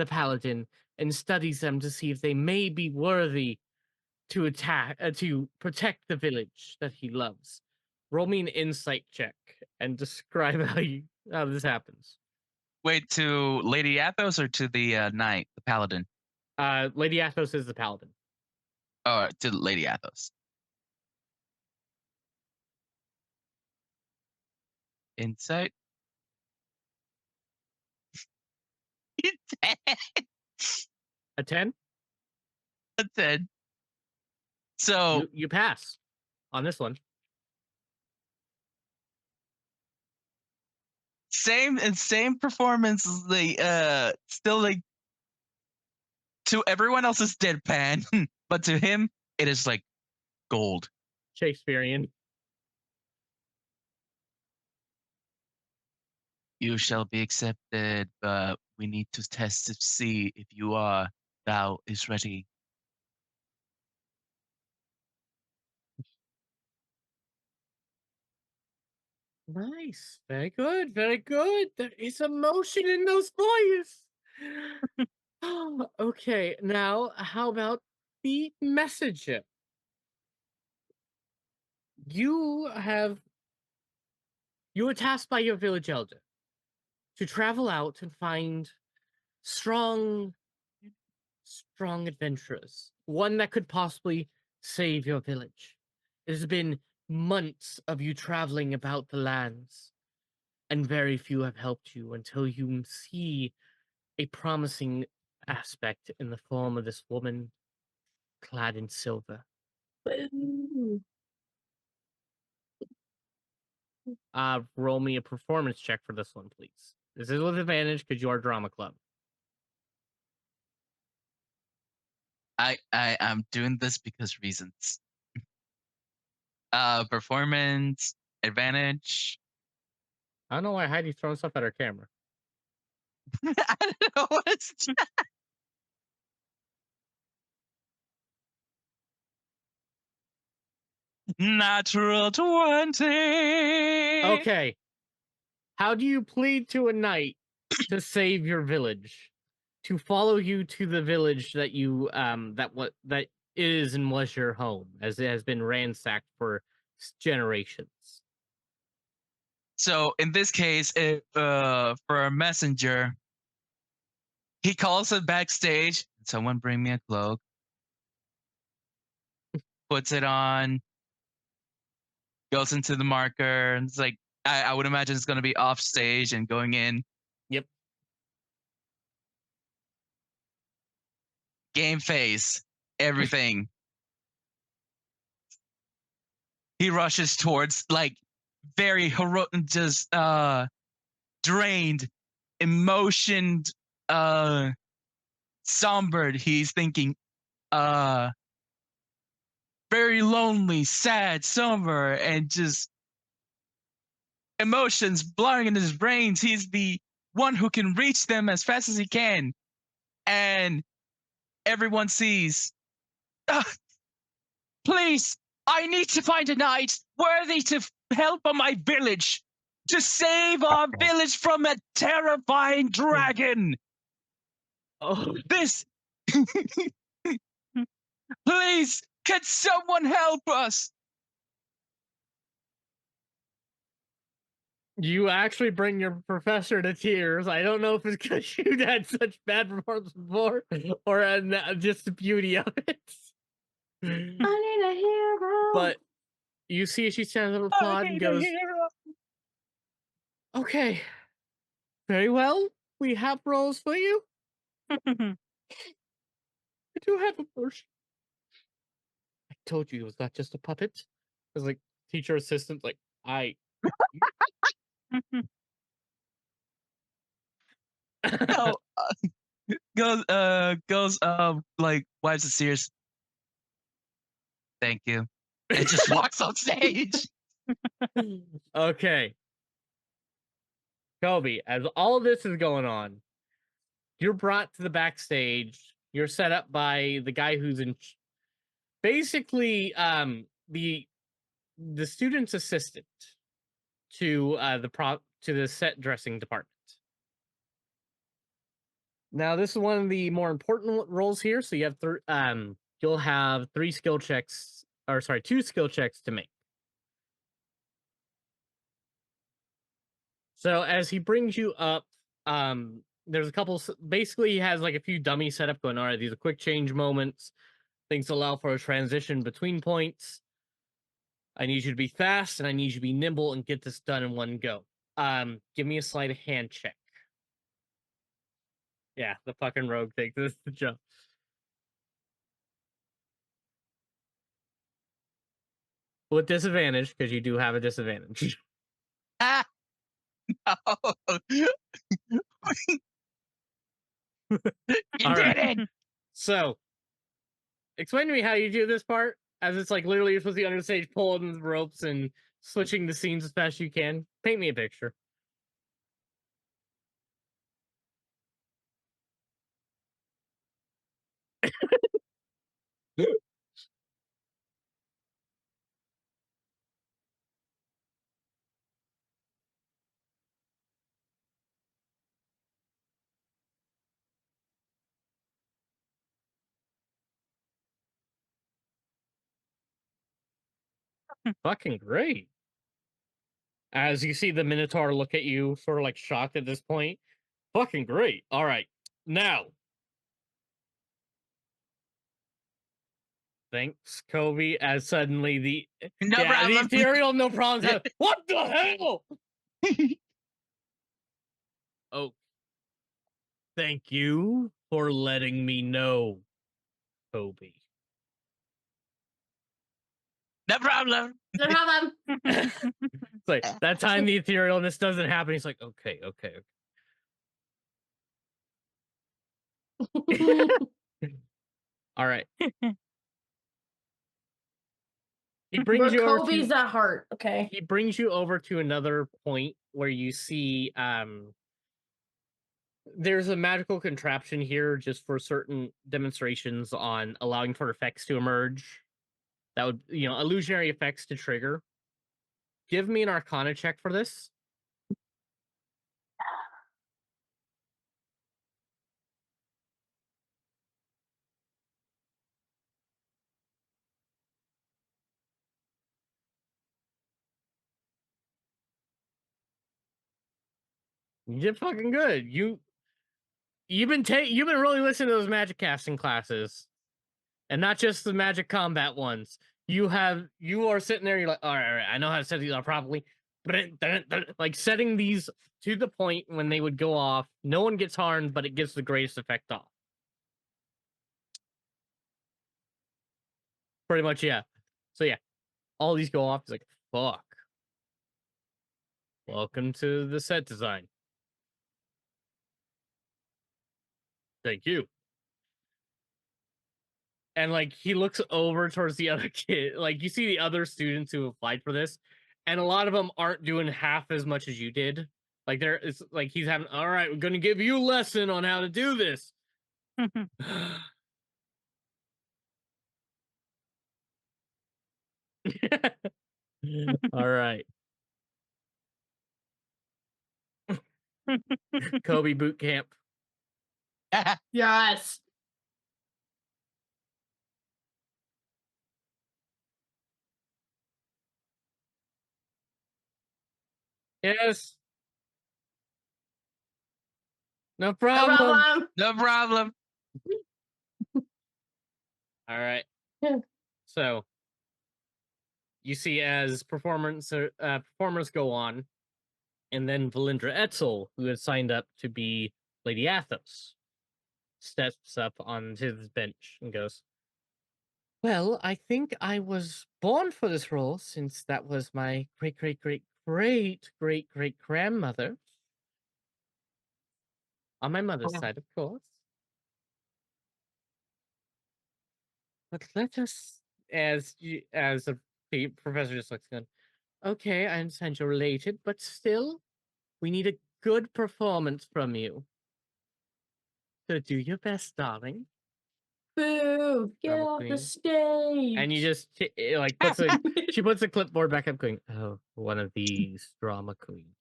paladin and studies them to see if they may be worthy to attack, to protect the village that he loves. Roll me an insight check and describe how this happens. Wait, to Lady Athos or to the knight, the paladin? Lady Athos is the paladin. Oh, to Lady Athos. Insight. A 10? A 10. So you pass on this one. Same performance. Still like to everyone else is deadpan, but to him it is like gold. Shakespearean. You shall be accepted, but we need to test to see if thou is ready. Nice. Very good. Very good. There is emotion in those boys. Okay. Now, how about the messenger? You were tasked by your village elder to travel out and find strong adventurers. One that could possibly save your village. It has been months of you traveling about the lands, and very few have helped you until you see a promising aspect in the form of this woman clad in silver. Roll me a performance check for this one, please. This is with advantage because you are drama club. I am doing this because reasons. Performance advantage. I don't know why Heidi's throwing stuff at her camera. I don't know what it's. Natural 20. Okay. How do you plead to a knight to save your village? To follow you to the village that you that is and was your home, as it has been ransacked for generations. So in this case, for a messenger, he calls it backstage. Someone bring me a cloak. Puts it on. Goes into the marker. And it's like I would imagine it's going to be off stage and going in. Yep. Game face. Everything. He rushes towards like very heroic, just drained, emotioned, sombered. He's thinking, very lonely, sad, somber, and just emotions blurring in his brains. He's the one who can reach them as fast as he can. And everyone sees, please, I need to find a knight worthy to help on my village, to save our village from a terrifying dragon. Oh, this. Please, can someone help us? You actually bring your professor to tears. I don't know if it's because you had such bad performance before, or just the beauty of it. I need a hero. But you see, she stands up, applaud, and goes, "Okay, very well. We have roles for you. I do have a version. I told you it was not just a puppet." It's like teacher assistant, like No, goes, like wipes the tears. Thank you, and just walks on stage. Okay, Kobe. As all of this is going on, you're brought to the backstage. You're set up by the guy who's basically the student's assistant to the set dressing department. Now, this is one of the more important roles here. So you have you'll have two skill checks to make. So as he brings you up, there's a couple. Basically, he has like a few dummies set up going. All right, these are quick change moments. Things allow for a transition between points. I need you to be fast, and I need you to be nimble and get this done in one go. Give me a sleight of hand check. Yeah, the fucking rogue takes this to jump. With disadvantage, because you do have a disadvantage. Ah, no. You All did right. it. So, explain to me how you do this part, as it's like literally you're supposed to be under the stage pulling the ropes and switching the scenes as fast as you can. Paint me a picture. Fucking great. As you see the Minotaur look at you, sort of like shocked at this point. Fucking great. All right. Now, thanks, Kobe, as suddenly the No the problem. ethereal no problems. What the hell? Oh, thank you for letting me know, Kobe. No problem. No problem. It's like that time the etherealness doesn't happen. He's like, okay. All right. He brings We're you over Kobe's to at heart, okay? he brings you over to another point where you see there's a magical contraption here just for certain demonstrations on allowing for effects to emerge. That would, illusionary effects to trigger. Give me an arcana check for this. You did fucking good. You've been really listening to those magic casting classes, and not just the magic combat ones. You are sitting there. You're like, all right, I know how to set these up properly. Like setting these to the point when they would go off. No one gets harmed, but it gives the greatest effect off. Pretty much, yeah. So yeah, all these go off. It's like, fuck. Welcome to the set design. Thank you. And like he looks over towards the other kid, like you see the other students who applied for this, and a lot of them aren't doing half as much as you did. Like it's like he's having, all right, we're gonna give you a lesson on how to do this. All right. Kobe boot camp. Yes. Yes. No No problem. problem. No problem. All right. Yeah. So you see as performers go on, and then Valindra Etzel, who has signed up to be Lady Athos, steps up onto the bench and goes, "Well, I think I was born for this role since that was my great grandmother. On my mother's side, of course. But let us, as the professor just looks good. Okay, I understand you're related, but still, we need a good performance from you. So do your best, darling." Boo! Get Drama off the queen. stage. And you just like puts a she puts a clipboard back up, going, "Oh, one of these drama queens."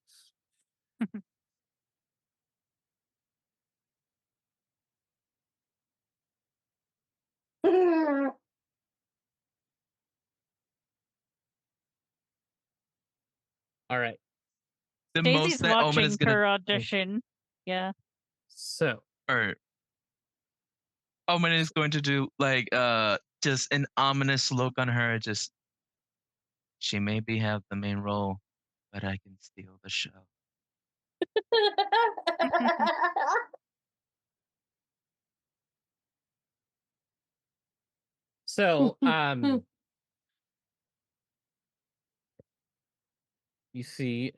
All right. The Daisy's most that Omen watching is gonna, her audition. Yeah. So or Omen is going to do like just an ominous look on her. Just she maybe have the main role, but I can steal the show. So you see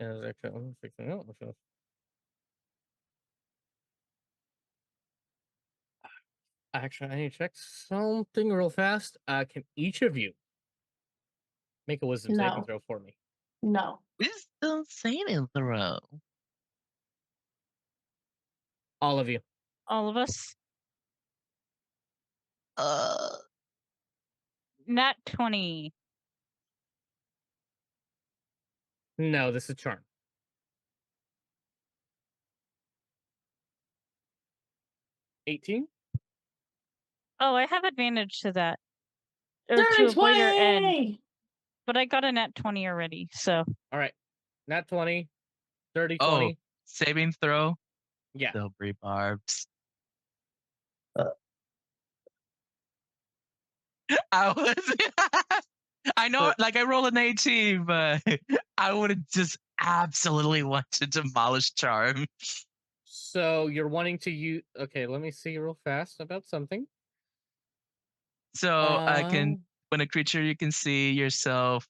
actually I need to check something real fast. Can each of you make a wisdom saving No. throw for me? No. Wisdom saving throw. All of you. All of us. Uh, Nat 20. No, this is charm. 18? Oh, I have advantage to that. Or Dirty to avoid her end. 20! But I got a nat 20 already, so. All right. Nat 20, dirty oh, 20. saving throw. Yeah. Silvery barbs. I was. I know, like I rolled an 18, but I would have just absolutely want to demolish charm. So you're wanting to use. Okay, let me see real fast about something. So I can, when a creature you can see yourself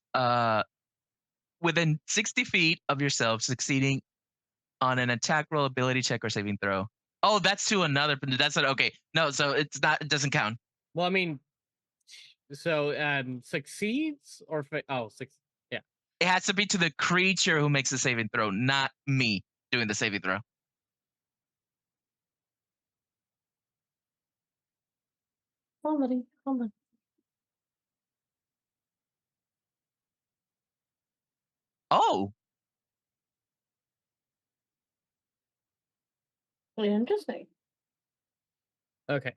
within 60 feet of yourself succeeding on an attack roll, ability check, or saving throw. Oh, that's to another. That's not okay. No, so it's not. It doesn't count. Well, I mean, so succeeds or six. Yeah. It has to be to the creature who makes the saving throw, not me doing the saving throw. Hold on, hold on. Oh, Interesting. Okay.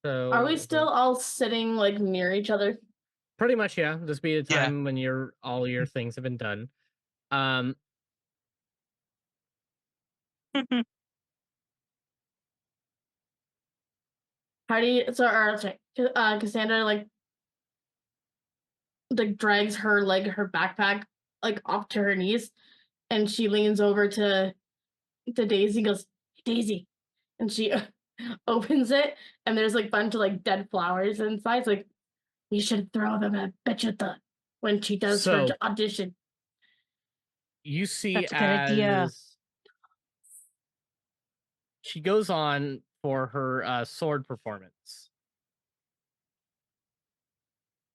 So Are we still all sitting like near each other? pretty much, yeah. This be the Yeah. time when all your things have been done. How do you Cassandra like drags her backpack like up to her knees, and she leans over to Daisy and goes, "Daisy," and she opens it, and there's like a bunch of like dead flowers inside. It's like, "You should throw them at Betchita when she does her So- audition." You see That's a good idea. as she goes on for her sword performance.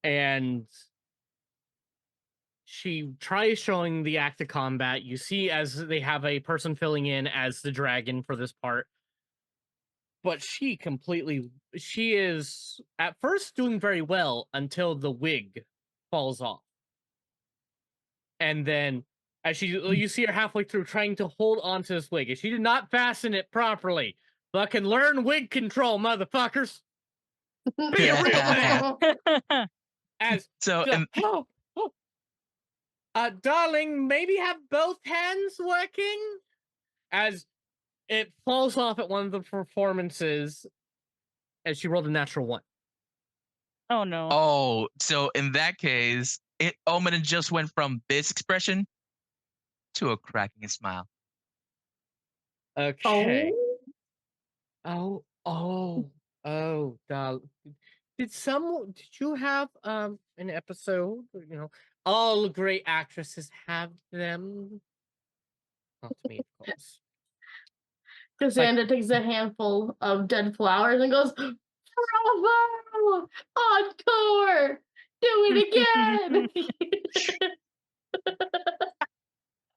And she tries showing the act of combat. You see as they have a person filling in as the dragon for this part. But she is at first doing very well until the wig falls off. And then as you see her halfway through trying to hold onto this wig, and she did not fasten it properly. Fucking learn wig control, motherfuckers. Be a real man. As So, the, darling, maybe have both hands working. As it falls off at one of the performances, as she rolled a natural 1. Oh no. oh, so in that case, Omen just went from this expression to a cracking smile. Okay. Oh, darling. Did you have an episode? You know, all great actresses have them. Not me, of course. Cassandra takes a handful of dead flowers and goes, "Bravo! Encore! Do it again!"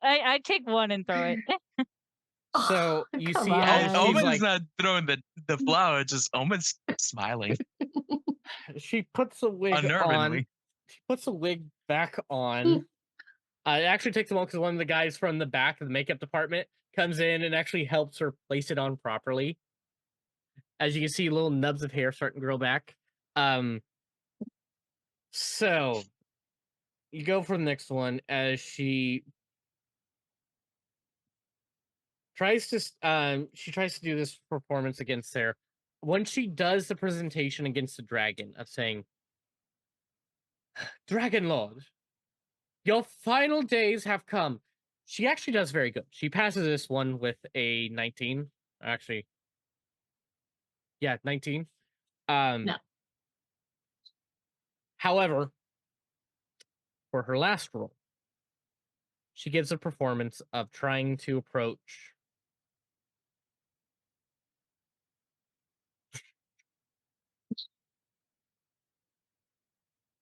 I take one and throw it. So Oh, you come see, as on. she's Omen's like, not throwing the flower, just Omen's smiling she puts a wig on. unnervingly. She puts a wig back on. It actually takes a moment because one of the guys from the back of the makeup department comes in and actually helps her place it on properly. As you can see, little nubs of hair starting to grow back. So you go for the next one as she tries to do this performance against Sarah. When she does the presentation against the dragon of saying, "Dragon Lord, your final days have come." She actually does very good. She passes this one with a 19. Actually, yeah, 19. No. However, for her last role, she gives a performance of trying to approach.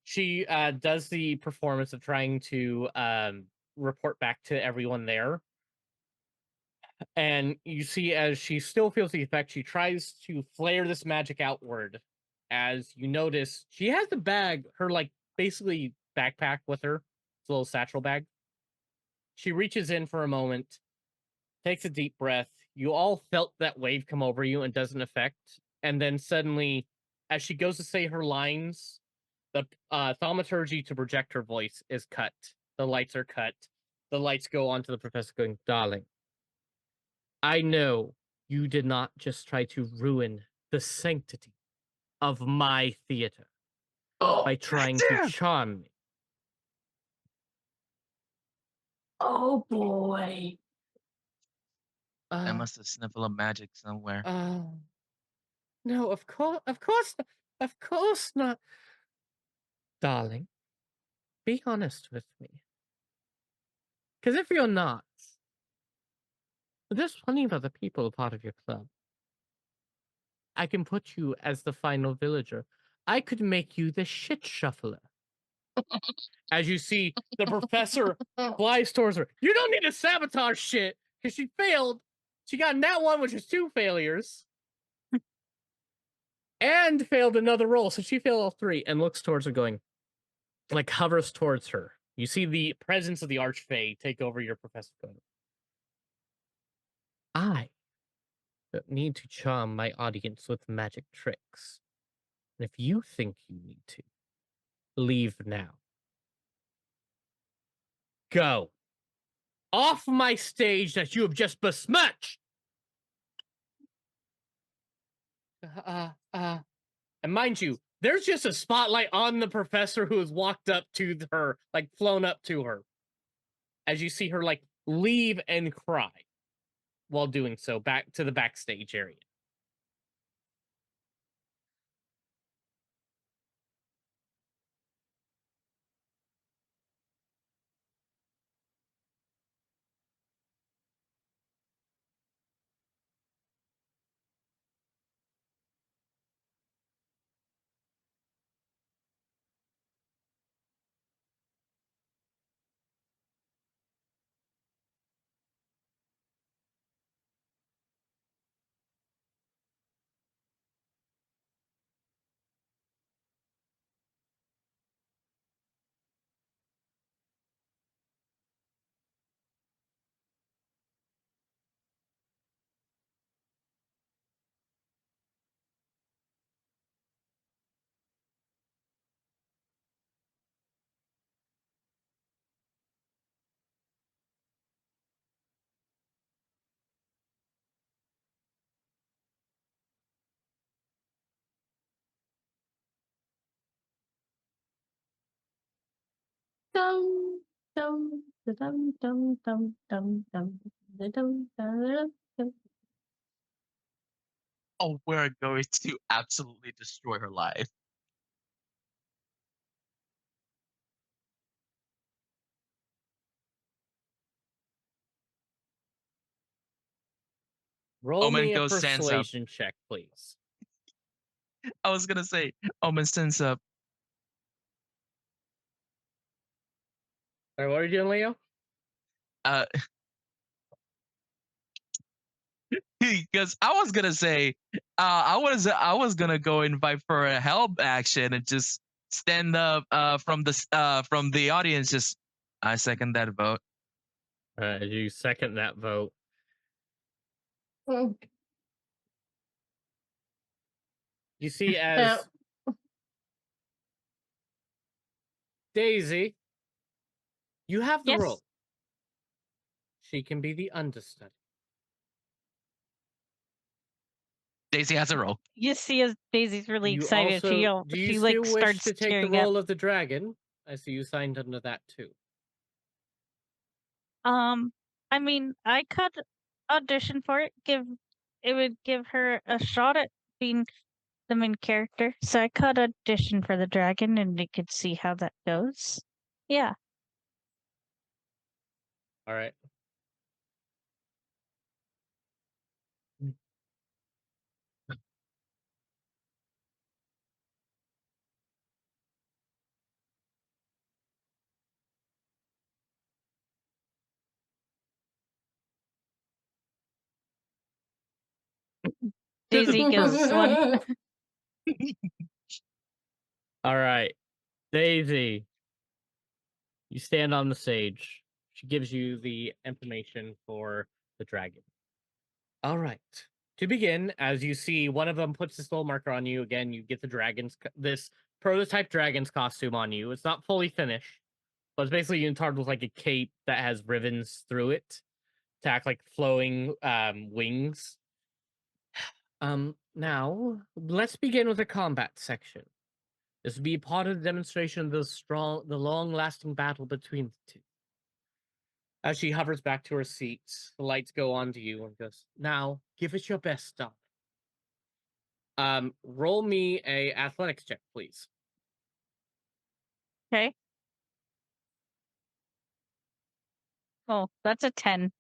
She does the performance of trying to report back to everyone there. And you see, as she still feels the effect, she tries to flare this magic outward. As you notice, she has the bag, her like basically backpack with her. It's a little satchel bag. She reaches in for a moment, takes a deep breath. You all felt that wave come over you and doesn't affect. And then suddenly, as she goes to say her lines, the thaumaturgy to project her voice is cut. The lights are cut. The lights go onto the professor going, "Darling, I know you did not just try to ruin the sanctity of my theater by trying to charm me." Oh boy. I must have sniffled a magic somewhere. No, of course not. Darling, be honest with me. Because if you're not, there's plenty of other people a part of your club. I can put you as the final villager. I could make you the shit shuffler. As you see, the professor flies towards her. You don't need to sabotage shit, because she failed. She got in that one, which is 2 failures. And failed another roll, so she failed all 3 and looks towards her going, like hovers towards her. You see the presence of the Archfey take over your professor going, "I don't need to charm my audience with magic tricks. And if you think you need to, leave now. Go. Off my stage that you have just besmirched!" And mind you, there's just a spotlight on the professor who has walked up to her, like flown up to her. As you see her like leave and cry while doing so back to the backstage area. dum dum dum dum dum dum dum dum dum. Oh, we're going to absolutely destroy her life. Roll Omen me a goes, stands up. persuasion check, please. I was gonna say, Omen stands up. All right, what are you doing, Leo? Because I was gonna say, I was gonna go invite for a help action and just stand up from the audience. Just I second that vote. You second that vote. You see, as Daisy, you have the Yes. role. She can be the understudy. Daisy has a role. You see, as Daisy's really You excited, also, do you she still like wish starts to take the tearing up. role of the dragon? I see you signed under that too. I mean, I could audition for it. It would give her a shot at being the main character. So I could audition for the dragon, and we could see how that goes. Yeah. All right. Daisy goes one. All right. Daisy, you stand on the stage. She gives you the information for the dragon. All right. To begin, as you see, one of them puts this little marker on you. Again, you get the this prototype dragon's costume on you. It's not fully finished, but it's basically unitarred with like a cape that has ribbons through it to act like flowing wings. Now let's begin with the combat section. This will be part of the demonstration of the long-lasting battle between the two. As she hovers back to her seat, the lights go on to you and goes, "Now, give it your best, darling." Roll me a athletics check, please. Okay. Oh, that's a 10.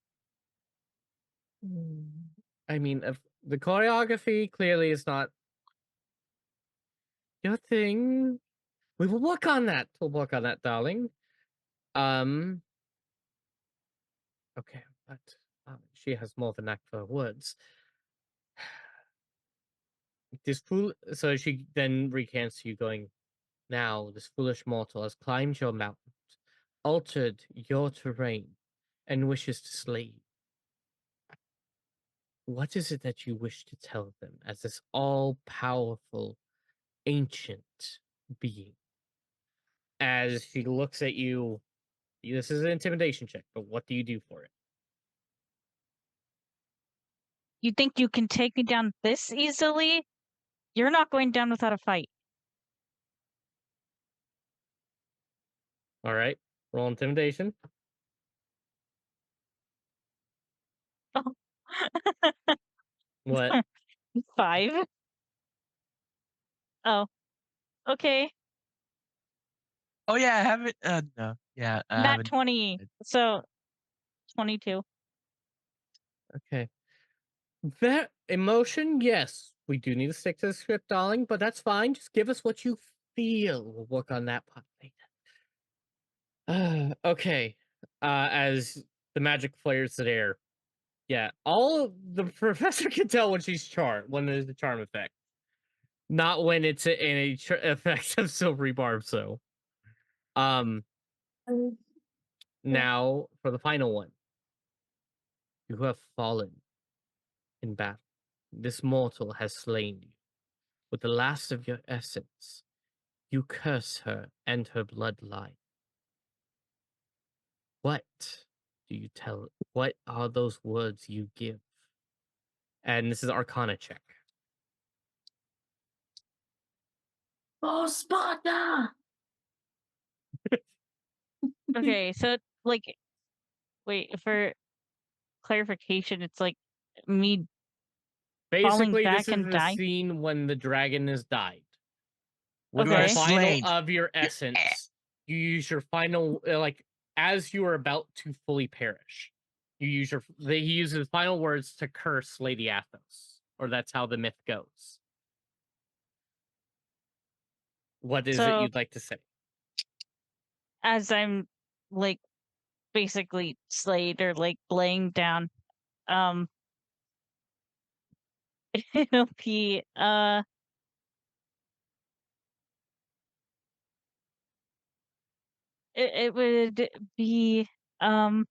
I mean, if the choreography clearly is not your thing. We will work on that. We'll work on that, darling. Okay, but she has more than that for words. So she then recants to you, going, "Now this foolish mortal has climbed your mountain, altered your terrain, and wishes to slay you. What is it that you wish to tell them as this all-powerful, ancient being?" As she looks at you, this is an intimidation check, but what do you do for it? You think you can take me down this easily? You're not going down without a fight. All right, roll intimidation. Oh. What? 5. Oh, okay. Oh yeah, I haven't. No, yeah, I Nat haven't. 20. So 22. Okay. That emotion, yes. We do need to stick to the script, darling, but that's fine. Just give us what you feel. We'll work on that part later. Okay. As the magic flares the air. Yeah, all of the professor can tell when she's charmed, when there's the charm effect. Not when it's in a effect of silvery barb, so. Now for the final one. You have fallen in battle. This mortal has slain you. With the last of your essence, you curse her and her bloodline. What do you tell? What are those words you give? And this is Arcana check. Oh, Sparta! Okay, so like, wait, for clarification, it's like me falling Basically, this back is and the dying. scene when the dragon has died. With You are the a Okay. final slave. of your essence, you use your final, like, as you are about to fully perish. You use your, he uses final words to curse Lady Athos, or that's how the myth goes. What is it So you'd like to say? as I'm like basically slayed or like laying down, um, it'll be it would be um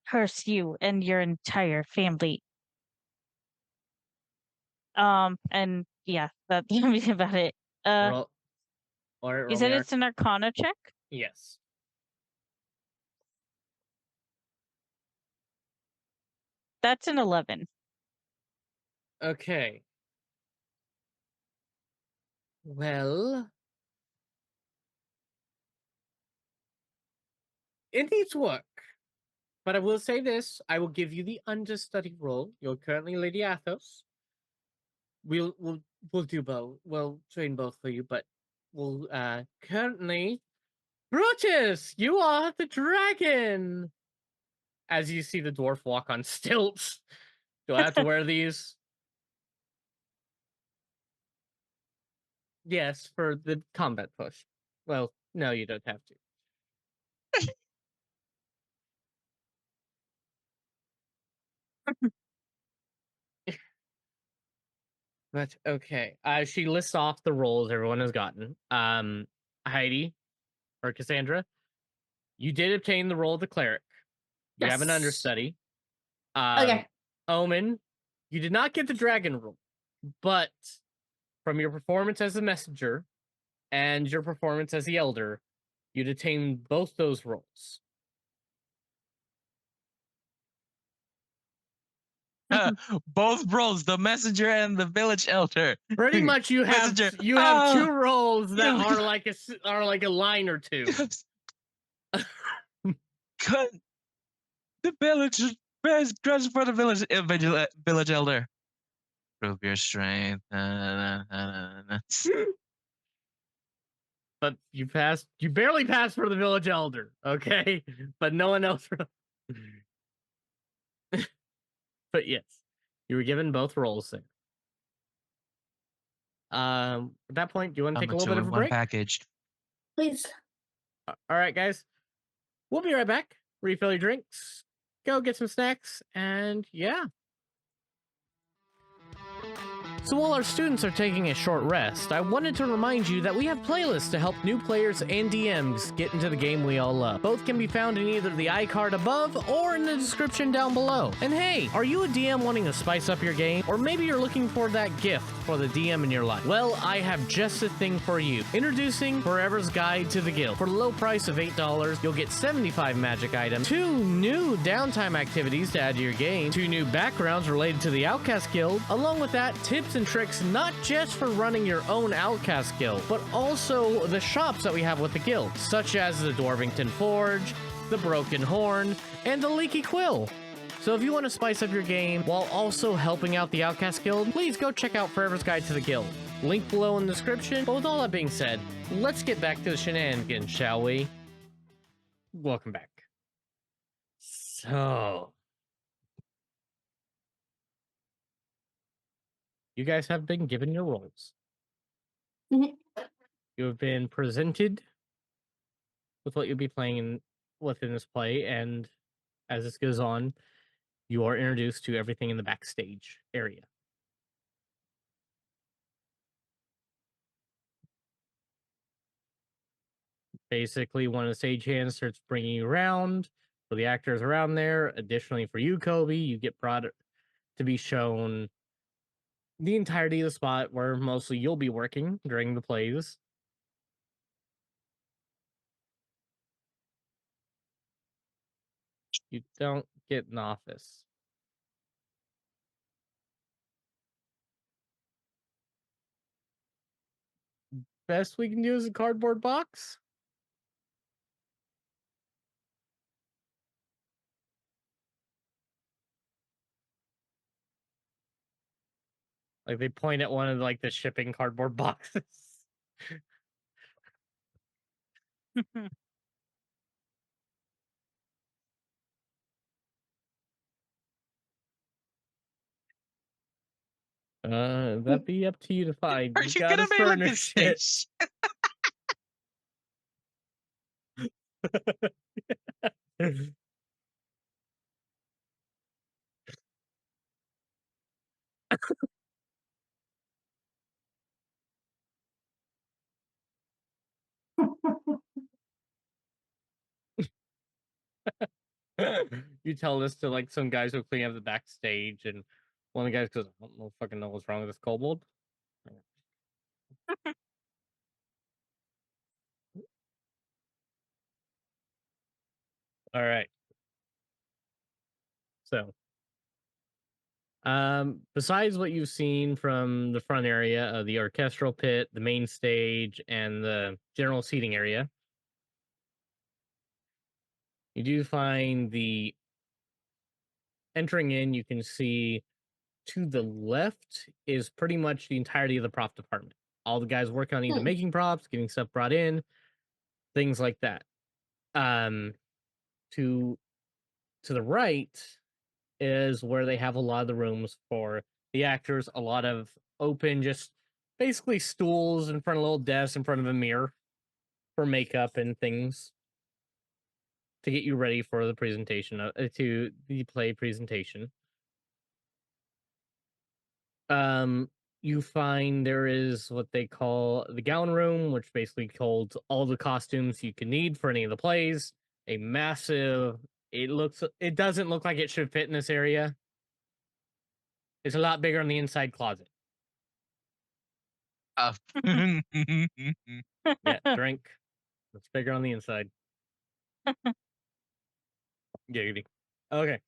curse you and your entire family. And yeah, that's gonna be about it. Roll, or You roll said me it's an Arcana check? Yes. That's an 11. Okay. Well, it needs work. But I will say this: I will give you the understudy role. You're currently Lady Athos. We'll do both. We'll train both for you, but we'll currently Brutus, you are the dragon. As you see the dwarf walk on stilts. Do I have to wear these? Yes, for the combat push. Well, no, you don't have to. But okay. She lists off the roles everyone has gotten. Heidi or Cassandra, you did obtain the role of the cleric. You have an Yes. understudy. Okay. Omen, you did not get the dragon role, but from your performance as the messenger and your performance as the elder, you'd attain both those roles. Both roles, the messenger and the village elder. Pretty much, you have Messenger. two roles that yeah. are like a line or two. Cut the village best dress for the village elder. Prove your strength. But you passed. You barely passed for the village elder, okay? But no one else. But yes, you were given both roles there. At that point, do you want to take a little bit of a one break? package. Please. All right, guys. We'll be right back. Refill your drinks. Go get some snacks, and yeah. So while our students are taking a short rest, I wanted to remind you that we have playlists to help new players and DMs get into the game we all love. Both can be found in either the iCard above or in the description down below. And hey, are you a DM wanting to spice up your game? Or maybe you're looking for that gift for the DM in your life? Well, I have just the thing for you. Introducing Forever's Guide to the Guild. For the low price of $8, you'll get 75 magic items, 2 new downtime activities to add to your game, 2 new backgrounds related to the Outcast Guild, along with that, tips and tricks not just for running your own Outcast Guild, but also the shops that we have with the guild, such as the Dwarvington Forge, the Broken Horn, and the Leaky Quill. So if you want to spice up your game while also helping out the Outcast Guild, please go check out Forever's Guide to the Guild. Link below in the description. But with all that being said, let's get back to the shenanigans, shall we? Welcome back. So, you guys have been given your roles. Mhm. You have been presented with what you'll be playing within this play, and as this goes on, you are introduced to everything in the backstage area. Basically, one of the stagehands starts bringing you around for the actors around there. Additionally, for you, Kobe, you get brought to be shown the entirety of the spot where mostly you'll be working during the plays. You don't get an office. best we can do is a cardboard box. Like they point at one of like the shipping cardboard boxes. That'd be up to you to find. Are You you gotta gonna make like a furnish it. station? You tell this to like some guys who clean up the backstage, and one of the guys goes, "I don't fucking know what's wrong with this kobold." All right. So, besides what you've seen from the front area of the orchestral pit, the main stage, and the general seating area, you do find the entering in. You can see to the left is pretty much the entirety of the prop department. All the guys working on either making props, getting stuff brought in, things like that. Um, to the right is where they have a lot of the rooms for the actors, a lot of open, just basically stools in front of little desks in front of a mirror for makeup and things to get you ready for the presentation, to the play presentation. You find there is what they call the gown room, which basically holds all the costumes you can need for any of the plays. A massive, it doesn't look like it should fit in this area. It's a lot bigger on the inside closet. Yeah, drink. It's bigger on the inside. Giggity. Okay.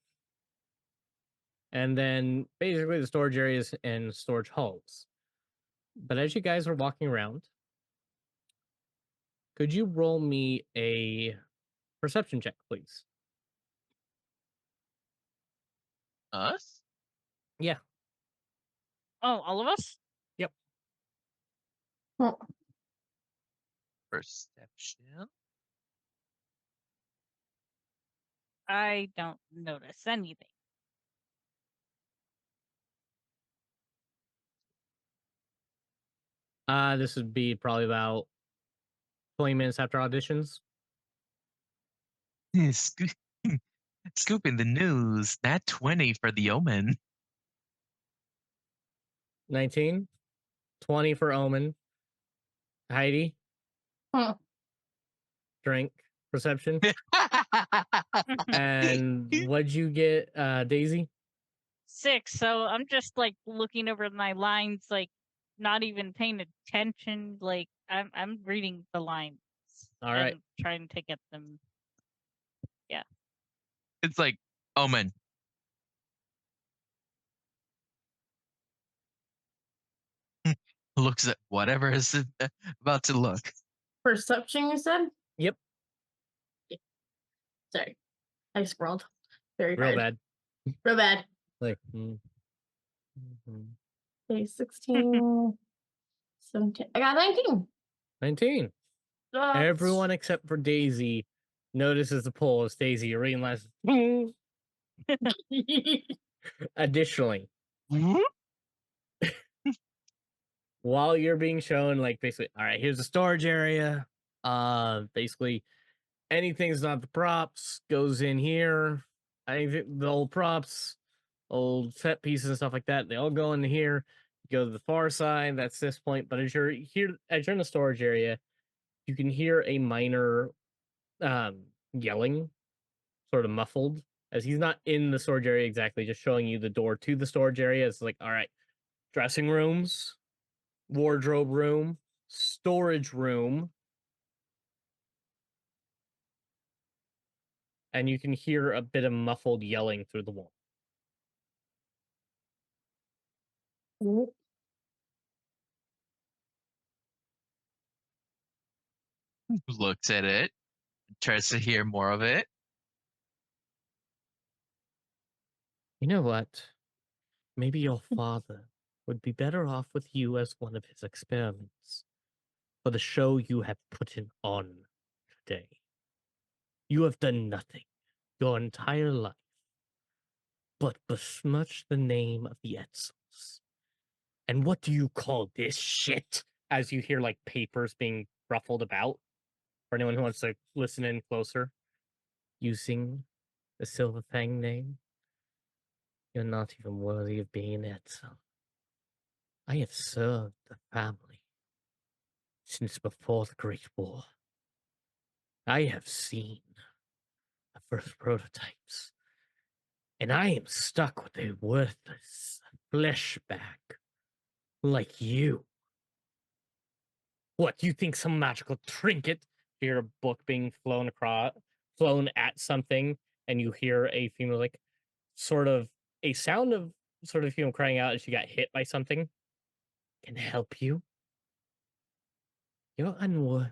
And then basically the storage areas and storage halls. But as you guys are walking around, could you roll me a perception check, please? Us? Yeah. Oh, all of us? Yep. Perception. I don't notice anything. This would be probably about 20 minutes after auditions. Scooping the news. Nat 20 for the Omen. 19. 20 for Omen. Heidi. Drink. Perception. And what'd you get, Daisy? 6. So I'm just like looking over my lines, like not even paying attention. Like I'm reading the lines. All right. And trying to get them. Yeah. It's like, Omen. Looks at whatever is about to look. Perception, you said? Yep. Sorry. I scrolled. Very Real hard. bad. Real bad. Like, Okay, 16, 17. I got 19. 19. Everyone except for Daisy notices the pull as Daisy realizes. Additionally, while you're being shown, like, basically, all right, here's the storage area. Basically, anything's not the props goes in here. Anything, the old props, old set pieces and stuff like that, they all go into here. You go to the far side, that's this point. But as you're here, as you're in the storage area, you can hear a minor yelling, sort of muffled, as he's not in the storage area exactly, just showing you the door to the storage area. It's like, all right, dressing rooms, wardrobe room, storage room. And you can hear a bit of muffled yelling through the wall. looks at it, tries to hear more of it. You know what? Maybe your father would be better off with you as one of his experiments for the show you have put in on today. You have done nothing your entire life but besmirch the name of the Etzels. And what do you call this shit? As you hear like papers being ruffled about. For anyone who wants to listen in closer, using the Silver Fang name, you're not even worthy of being Etzel. I have served the family since before the Great War. I have seen the first prototypes, and I am stuck with a worthless flesh bag like you. What, you think some magical trinket? You hear a book being flown at something, and you hear a female like sort of a sound of sort of female crying out as she got hit by something. Can help you? You're unworthy.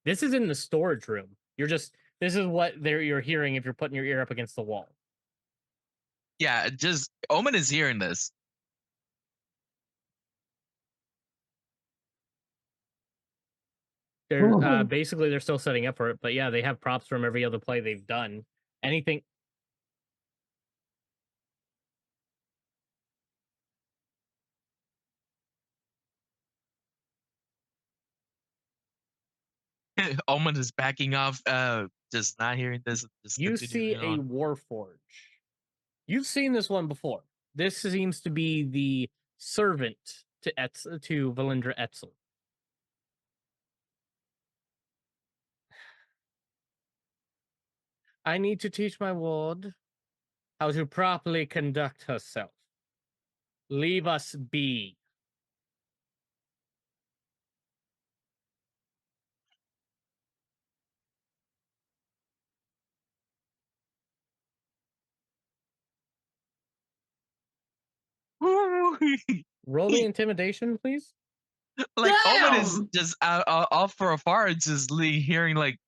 This is in the storage room. This is what you're hearing if you're putting your ear up against the wall. Yeah, just Omen is hearing this. They're basically they're still setting up for it, but yeah, they have props from every other play they've done. Anything. Omen is backing off, just not hearing this. Just You see continuing a on. Warforge. You've seen this one before. This seems to be the servant to Valindra Etzel. I need to teach my ward how to properly conduct herself. Leave us be. Roll me intimidation, please. Like Omen is Damn! just off for afar, just hearing like.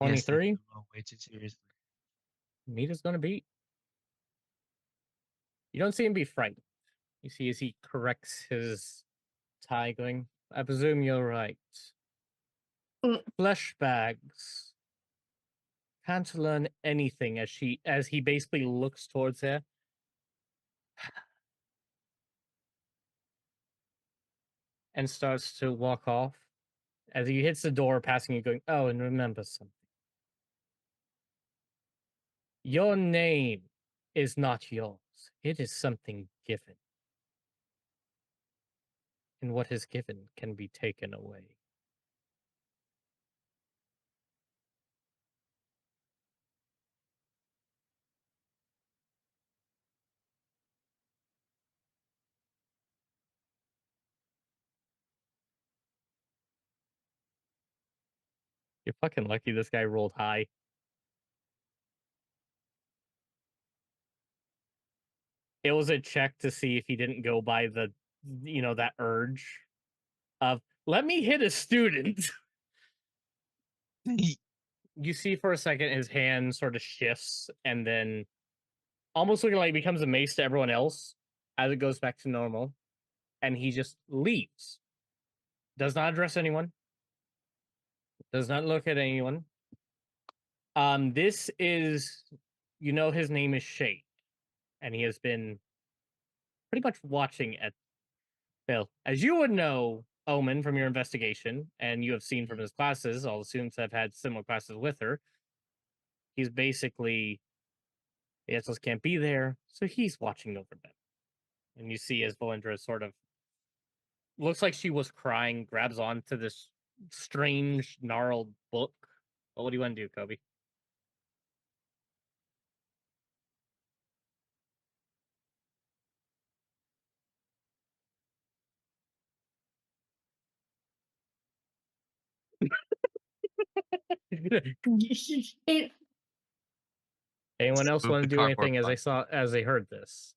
Yes, 23. way too seriously. Mita's gonna beat. You don't see him be frightened. You see as he corrects his tie, going, I presume you're right. Flesh bags. Can't learn anything as he basically looks towards her. And starts to walk off. As he hits the door, passing you, going, oh, and remember something. Your name is not yours. It is something given. And what is given can be taken away. You're fucking lucky this guy rolled high. It was a check to see if he didn't go by the, that urge of, let me hit a student. You see for a second his hand sort of shifts and then almost looking like he becomes a mace to everyone else as it goes back to normal. And he just leaves. Does not address anyone. Does not look at anyone. This is, his name is Shade. And he has been pretty much watching at Bill. As you would know, Omen, from your investigation, and you have seen from his classes, all the students have had similar classes with her. He's basically, the Etzels can't be there, so he's watching over them. And you see as Valindra sort of looks like she was crying, grabs onto this strange, gnarled book. But what do you want to do, Kobe? Anyone else Move want to the do cardboard anything box. as they heard this?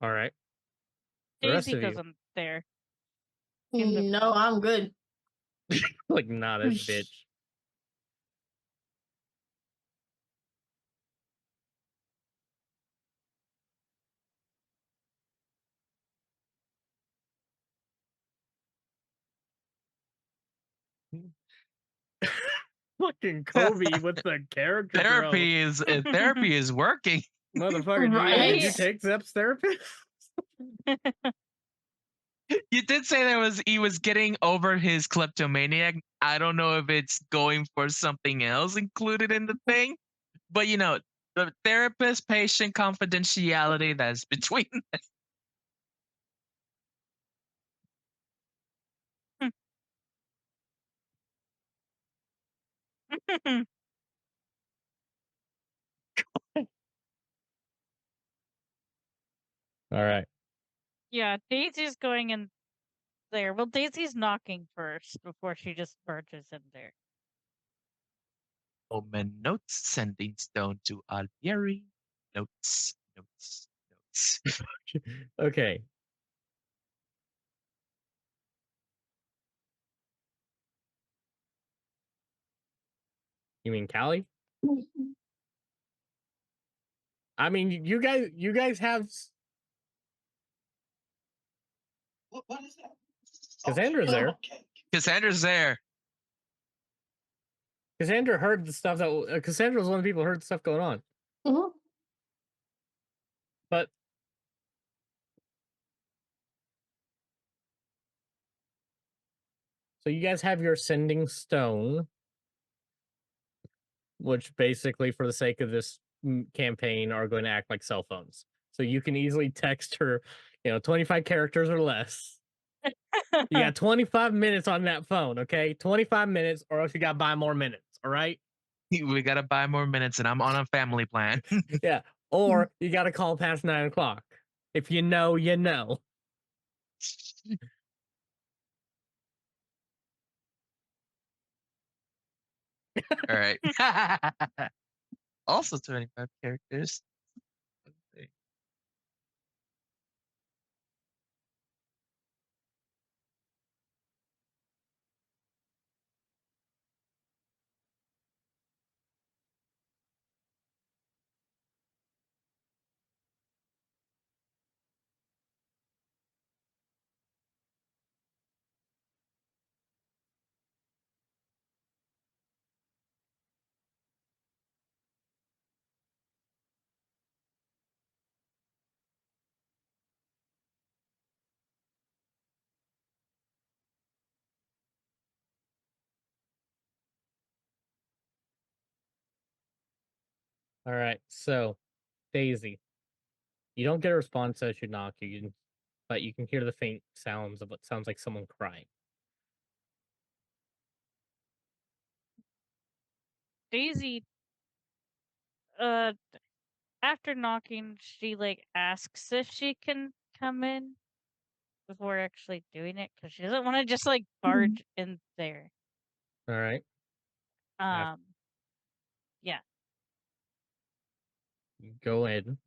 All right. The rest Daisy of you, goes in there. In the- No, I'm good. like, not a bitch. Fucking Kobe with the character growth. Therapy is working. Motherfucker, did you Right? take Zep's therapist? You did say he was getting over his kleptomaniac. I don't know if it's going for something else included in the thing, but you know, the therapist patient confidentiality that's between All right. Yeah, Daisy's going in there. Well, Daisy's knocking first before she just barges in there. Omen notes sending stone to Alfieri. Notes. Okay. You mean Callie? I mean, you guys have. What is that? Cassandra's there. Cassandra's there. Cassandra heard the stuff that Cassandra was one of the people who heard the stuff going on. Mhm. But so you guys have your sending stone, which basically, for the sake of this campaign, are going to act like cell phones. So you can easily text her, 25 characters or less. You got 25 minutes on that phone, okay? 25 minutes, or else you got to buy more minutes, all right? We gotta buy more minutes, and I'm on a family plan. Yeah. Or you got to call past 9 o'clock. If you know, you know. All right. Also 25 characters. All right. So, Daisy, you don't get a response as you knock, but you can hear the faint sounds of what sounds like someone crying. Daisy, after knocking, she asks if she can come in before actually doing it because she doesn't want to just barge in there. All right. Yeah. Go in.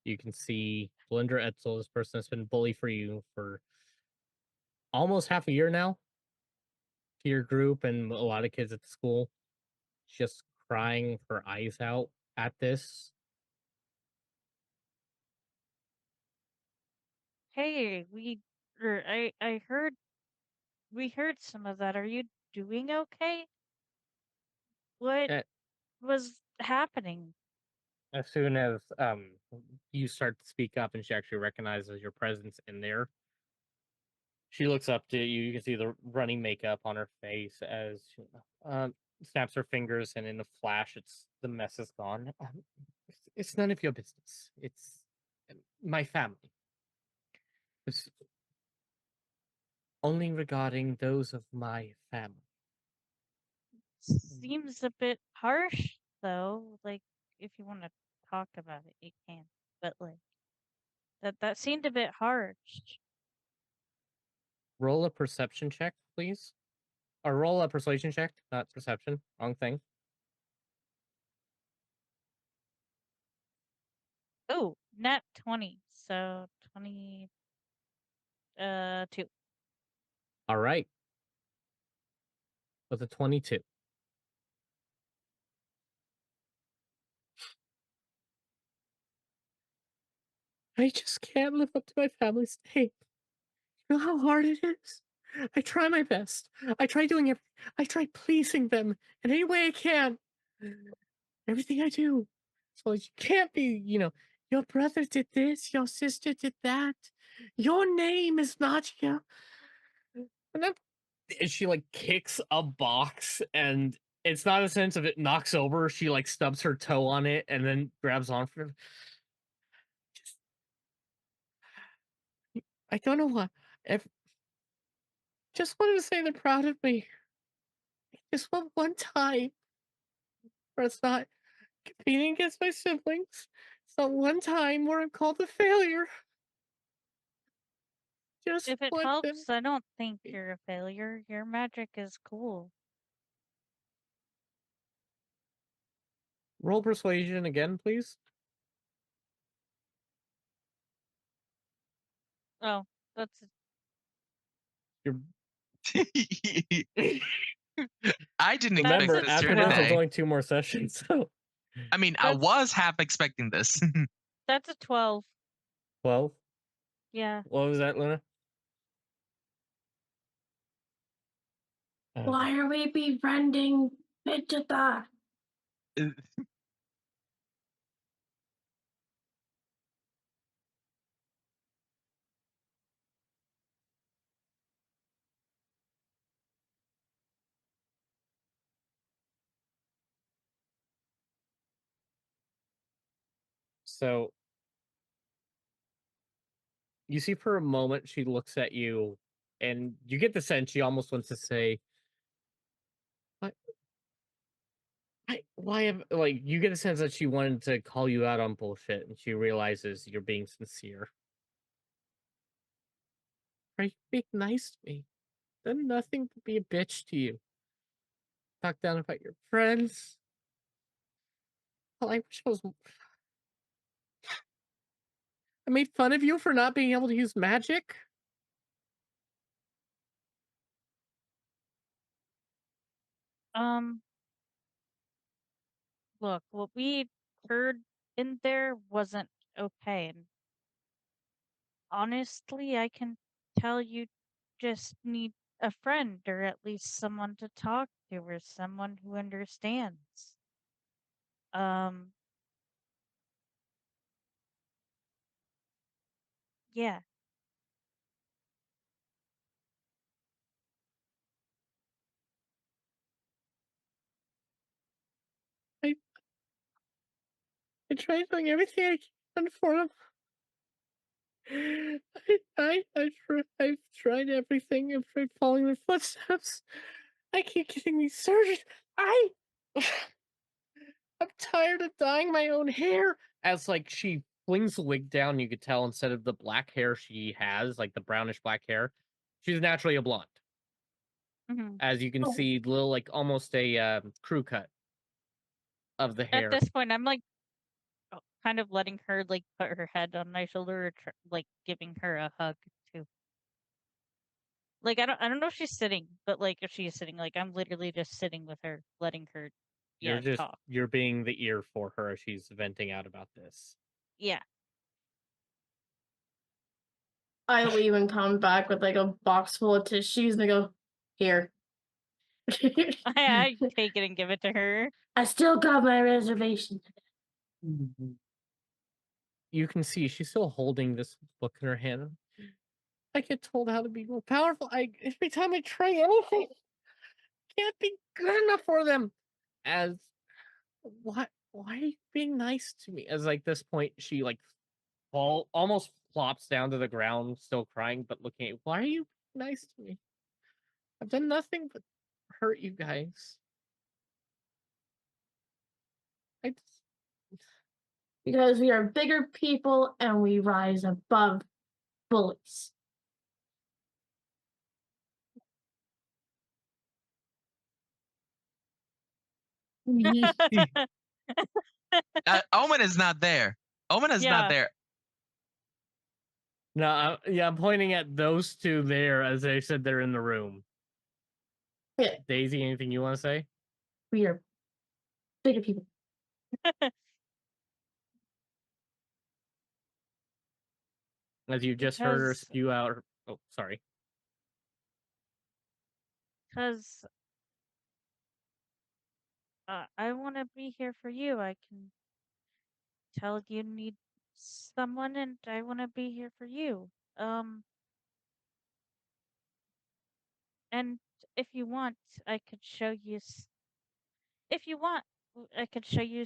You can see Belinda Etzel, this person that's been bully for you for almost half a year now. To your group and a lot of kids at the school, just crying her eyes out at this. Hey, I heard we heard some of that. Are you doing okay? What Eh, was happening? As soon as you start to speak up and she actually recognizes your presence in there, she looks up to you. You can see the running makeup on her face as she snaps her fingers, and in a flash, the mess is gone. It's none of your business. It's my family. It's only regarding those of my family. Seems a bit harsh, though. If you want to talk about it, you can. But that seemed a bit harsh. Roll a perception check, please. Or roll a persuasion check, not perception. Wrong thing. Oh, nat 20. So 22. All right. With a 22. I just can't live up to my family's name. You know how hard it is? I try my best. I try doing it. I try pleasing them in any way I can. Everything I do. So you can't be, your brother did this, your sister did that. Your name is not here. And then and she like kicks a box and it's not a sense of it knocks over. She like stubs her toe on it and then grabs on for it. Just, I don't know why. If, just wanted to say they're proud of me. Just one time where it's not competing against my siblings. It's not one time where I'm called a failure. Just If it want them. helps, I don't think you're a failure. Your magic is cool. Roll persuasion again, please. Oh, that's You're I didn't expect remember a this turn after this, there's 12. only 2 more sessions. So I mean, I That's was half expecting this. that's a 12. 12. Yeah. What was that, Luna? Why are we befriending Vegeta? So you see for a moment she looks at you and you get the sense she almost wants to say, "What? Why have like you get a sense that she wanted to call you out on bullshit and she realizes you're being sincere. Are you being nice to me? Done nothing to be a bitch to you. Talk down about your friends. Well, I wish I was. I made fun of you for not being able to use magic. Um, Look, what we heard in there wasn't okay. And honestly, I can tell you just need a friend or at least someone to talk to or someone who understands. Um, yeah. I I tried doing everything I can for him. I've tried everything. I've tried following their footsteps. I keep getting these surgeries. I'm tired of dyeing my own hair. As like she flings the wig down, you could tell instead of the black hair she has, like the brownish black hair, she's naturally a blonde. Hmm. As you can Oh. see, little like almost a crew cut of the At hair. this point, I'm like kind of letting her like put her head on my shoulder, or like giving her a hug too. Like I don't know if she's sitting, but like if she's sitting, like I'm literally just sitting with her, letting her, yeah, talk. You're being the ear for her as she's venting out about this. Yeah. I leave and come back with like a box full of tissues and I go, here. I take it and give it to her. I still got my reservation. You can see she's still holding this book in her hand. I get told how to be more powerful. Every time I try anything, can't be good enough for them. As what? Why are you being nice to me? As like this point, she like almost plops down to the ground, still crying, but looking at. Why are you nice to me? I've done nothing but hurt you guys. I just, Because we are bigger people and we rise above bullies. Omen is not there. Omena's Yeah. not there. No, yeah, I'm pointing at those two there as they said they're in the room. Yeah. Daisy, anything you want to say? We are bigger people. As you just heard her Because- spew out. Oh, sorry. Because I want to be here for you. I can tell you need someone, and I want to be here for you. And if you want, I could show you. If you want, I could show you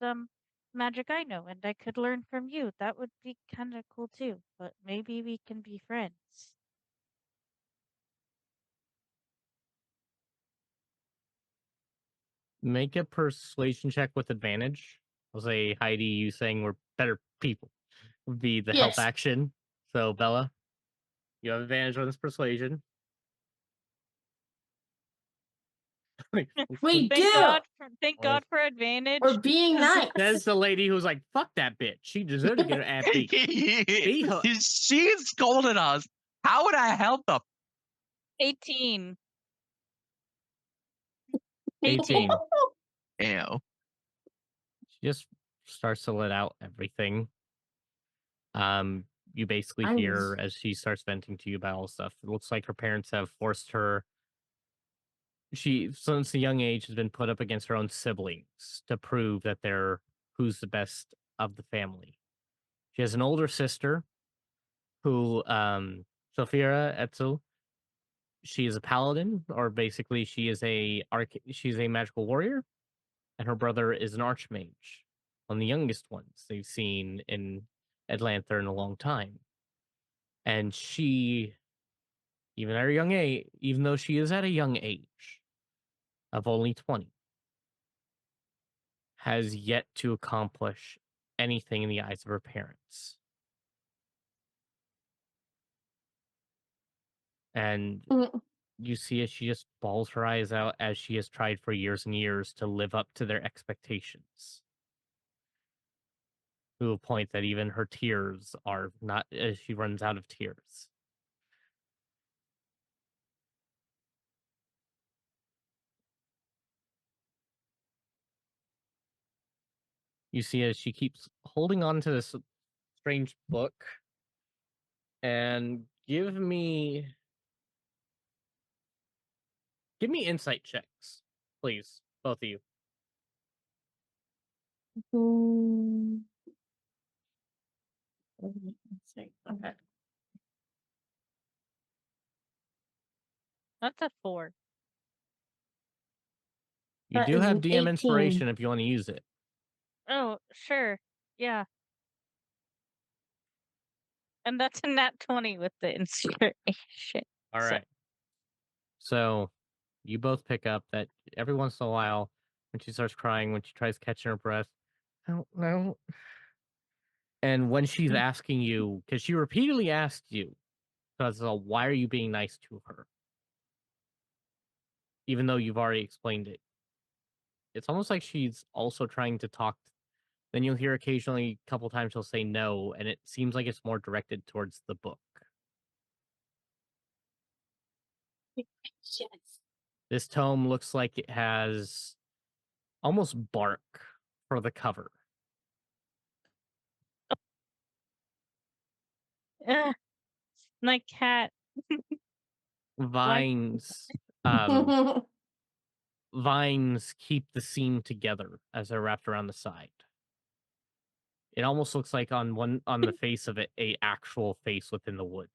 some magic I know, and I could learn from you. That would be kind of cool too. But maybe we can be friends. Make a persuasion check with advantage. I'll say Heidi, you saying we're better people would be the help Yes. action. So Bella, you have advantage on this persuasion. We Thank do. God! Thank Well, God for advantage. We're being 'cause- nice. That's the lady who's like, fuck that bitch. She deserved to get her ass beat. She scolded us. How would I help them? 18. 18. Ew. She just starts to let out everything. You basically I hear was- as she starts venting to you about all stuff. It looks like her parents have forced her. She, since a young age, has been put up against her own siblings to prove that they're who's the best of the family. She has an older sister who, Sophia Etzel. She is a paladin, or basically she's a magical warrior, and her brother is an archmage. One of the youngest ones they've seen in Atlanther in a long time. And she, even at a young age, even though she is at a young age of only 20, has yet to accomplish anything in the eyes of her parents. And Mm. you see as she just bawls her eyes out as she has tried for years and years to live up to their expectations. To a point that even her tears are not, as she runs out of tears. You see as she keeps holding on to this strange book. And give me insight checks, please, both of you. Mm. Let's see. Okay. That's a 4. You That do is have an DM 18. inspiration if you want to use it. Oh, sure. Yeah. And that's a nat 20 with the inspiration. All So- right. So you both pick up that every once in a while, when she starts crying, when she tries catching her breath, I don't know. And when she's asking you, because she repeatedly asked you, because why are you being nice to her? Even though you've already explained it. It's almost like she's also trying to talk. Then you'll hear occasionally, a couple times she'll say no, and it seems like it's more directed towards the book. Yes. This tome looks like it has almost bark for the cover. My cat. Vines, vines keep the seam together as they're wrapped around the side. It almost looks like on the face of it, a actual face within the wood.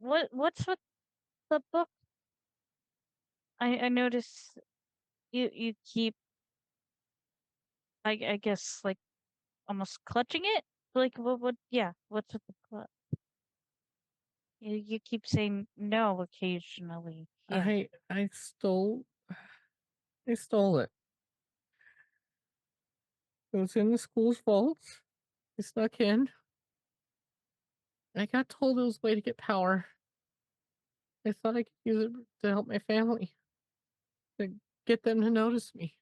What's with the book? I notice you keep I guess like almost clutching it. Like what yeah, what's with the clutch? You keep saying no occasionally. Yeah. I stole it. It was in the school's vault. I snuck in. I got told it was a way to get power. I thought I could use it to help my family. to get them to notice me.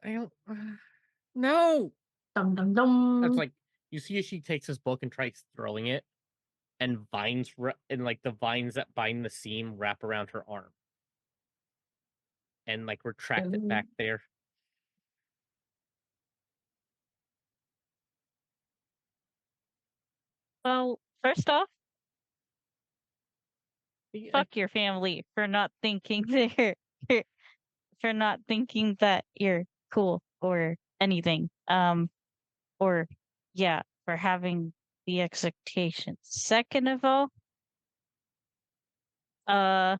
I don't. No! Dum dum dum. That's like, you see as she takes his book and tries throwing it, and vines, and like the vines that bind the seam wrap around her arm. And like retract it back there. Well, first off, I- fuck your family for not thinking for not thinking that you're cool or anything. Or yeah, for having the expectations. Second of all, I'm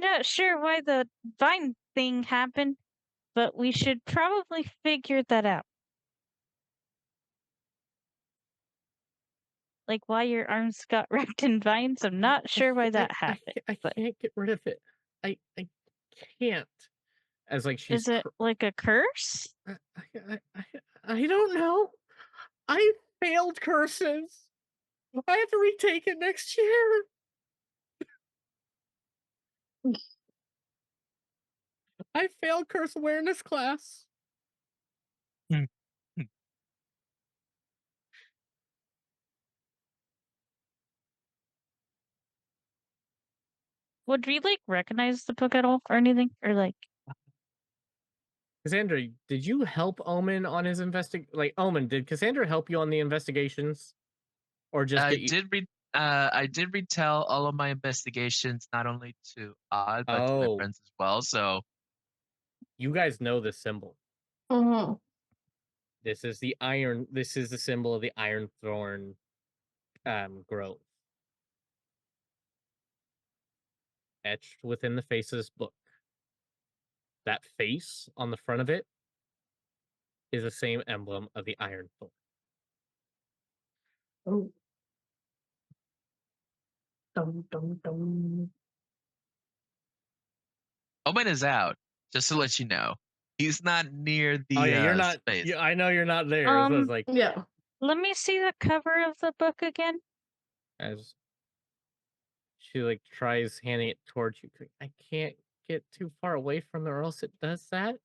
not sure why the vine thing happened, but we should probably figure that out. Like why your arms got wrapped in vines. I'm not sure why that happened. I but can't get rid of it. I can't. As like she's is it like a curse? I don't know. I failed curses. I have to retake it next year. I failed curse awareness class. Would we like recognize the book at all or anything? Or like Cassandra, did you help Omen on his Omen, did Cassandra help you on the investigations? Or just I get you? I did retell all of my investigations, not only to Odd, but to my Oh. friends as well. So You guys know this symbol. Mhm. This is the symbol of the iron thorn grove. Etched within the face of this book. That face on the front of it is the same emblem of the iron thorn. Oh. Dum dum dum. Omen is out, just to let you know. He's not near the Oh yeah, you're not. space. Yeah, I know you're not there. So it's like, Yeah. let me see the cover of the book again. as she like tries handing it towards you, I can't get too far away from it, or else it does that.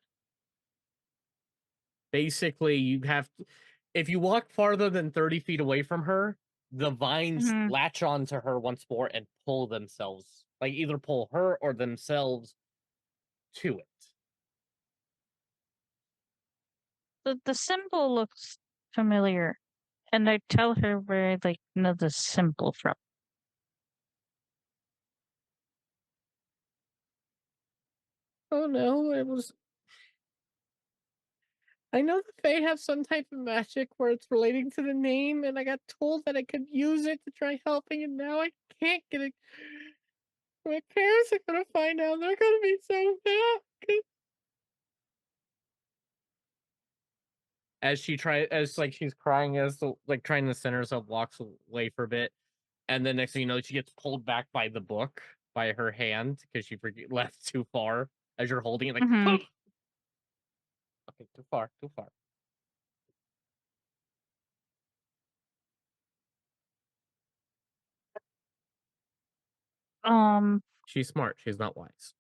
Basically, you have to, if you walk farther than 30 feet away from her, the vines Mhm. latch onto her once more and pull themselves, like either pull her or themselves to it. The symbol looks familiar. And I tell her where I like know the symbol from. Oh no, it was. I know the Fae have some type of magic where it's relating to the name, and I got told that I could use it to try helping, and now I can't get it. My parents are gonna find out. They're gonna be so mad. As she's crying, trying to center herself, walks away for a bit, and then next thing you know, she gets pulled back by the book by her hand because she left too far. As you're holding it, like, Mhm. okay, too far. She's smart. She's not wise.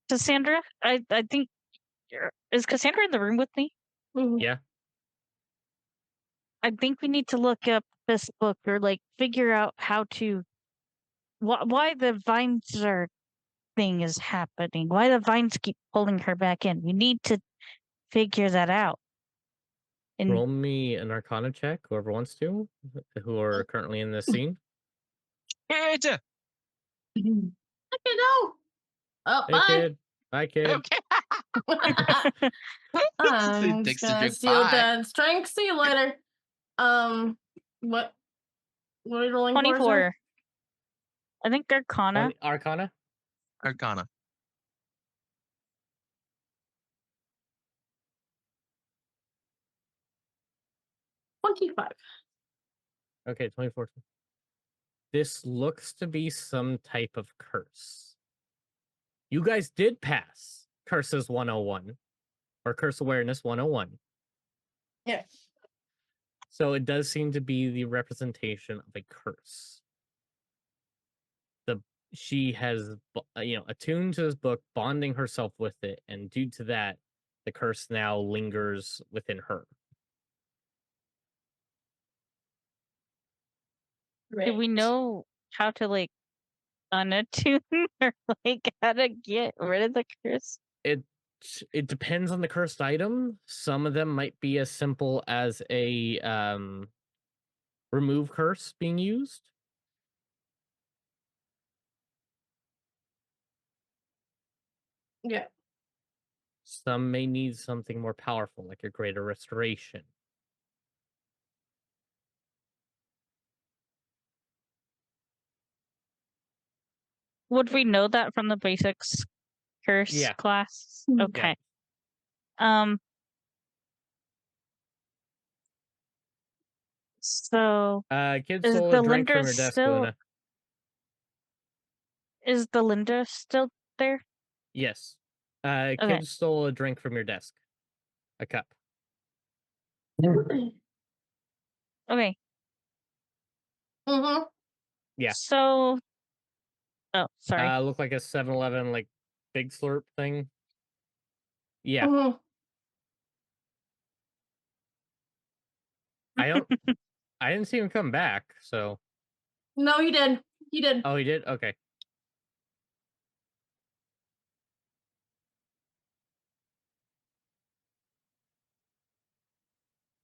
Cassandra, I think is Cassandra in the room with me? Mhm. Yeah. I think we need to look up this book or like figure out how to why the vines are thing is happening. Why the vines keep pulling her back in. We need to figure that out. And Roll me an Arcana check, whoever wants to, who are currently in this scene. Kid! Okay, no. Oh, Hey, bye. kid. Bye, kid. Okay. I'm just Takes the gonna drink. steal Bye. Dad's drink. See you later. What? What are you rolling for? 24. I think Arcana. Arcana. Arcana. Sir? 25. Okay, 24. This looks to be some type of curse. You guys did pass Curses 101 or Curse Awareness 101. Yeah. So it does seem to be the representation of a curse. She has, attuned to this book, bonding herself with it, and due to that, the curse now lingers within her. Do we know how to like unattune or like how to get rid of the curse? It depends on the cursed item. Some of them might be as simple as a remove curse being used. Yeah. Some may need something more powerful, like a greater restoration. Would we know that from the basics curse Yeah. class? Yeah. Okay. So Kid is stole the a drink Linda from your desk, still Luna. is the Linda still there? Yes. Okay. Kid stole a drink from your desk. A cup. Okay. Mm-hmm. Yeah. So oh, sorry. Looked like a 7-Eleven, like, big slurp thing. Yeah. Mm-hmm. I didn't see him come back, so. No, he did. He did. Oh, he did? Okay.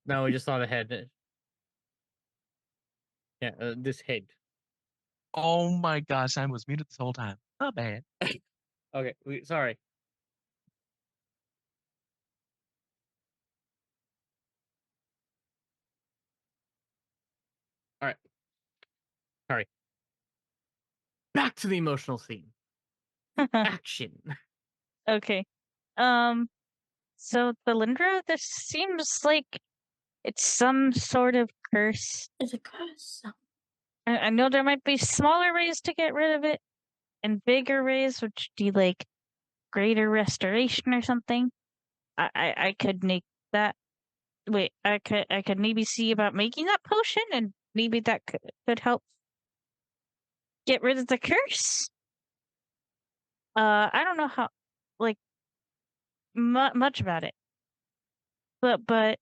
No, we just saw the head. Yeah, this head. Oh my gosh, I was muted this whole time. Not bad. Okay, sorry. All right. Sorry. Back to the emotional scene. Action. Okay. So the Lindra, this seems like it's some sort of curse. It's a curse. I know there might be smaller ways to get rid of it, and bigger ways, which do like greater restoration or something. I could make that. Wait, I could maybe see about making that potion, and maybe that could help get rid of the curse. I don't know how, like, much about it, but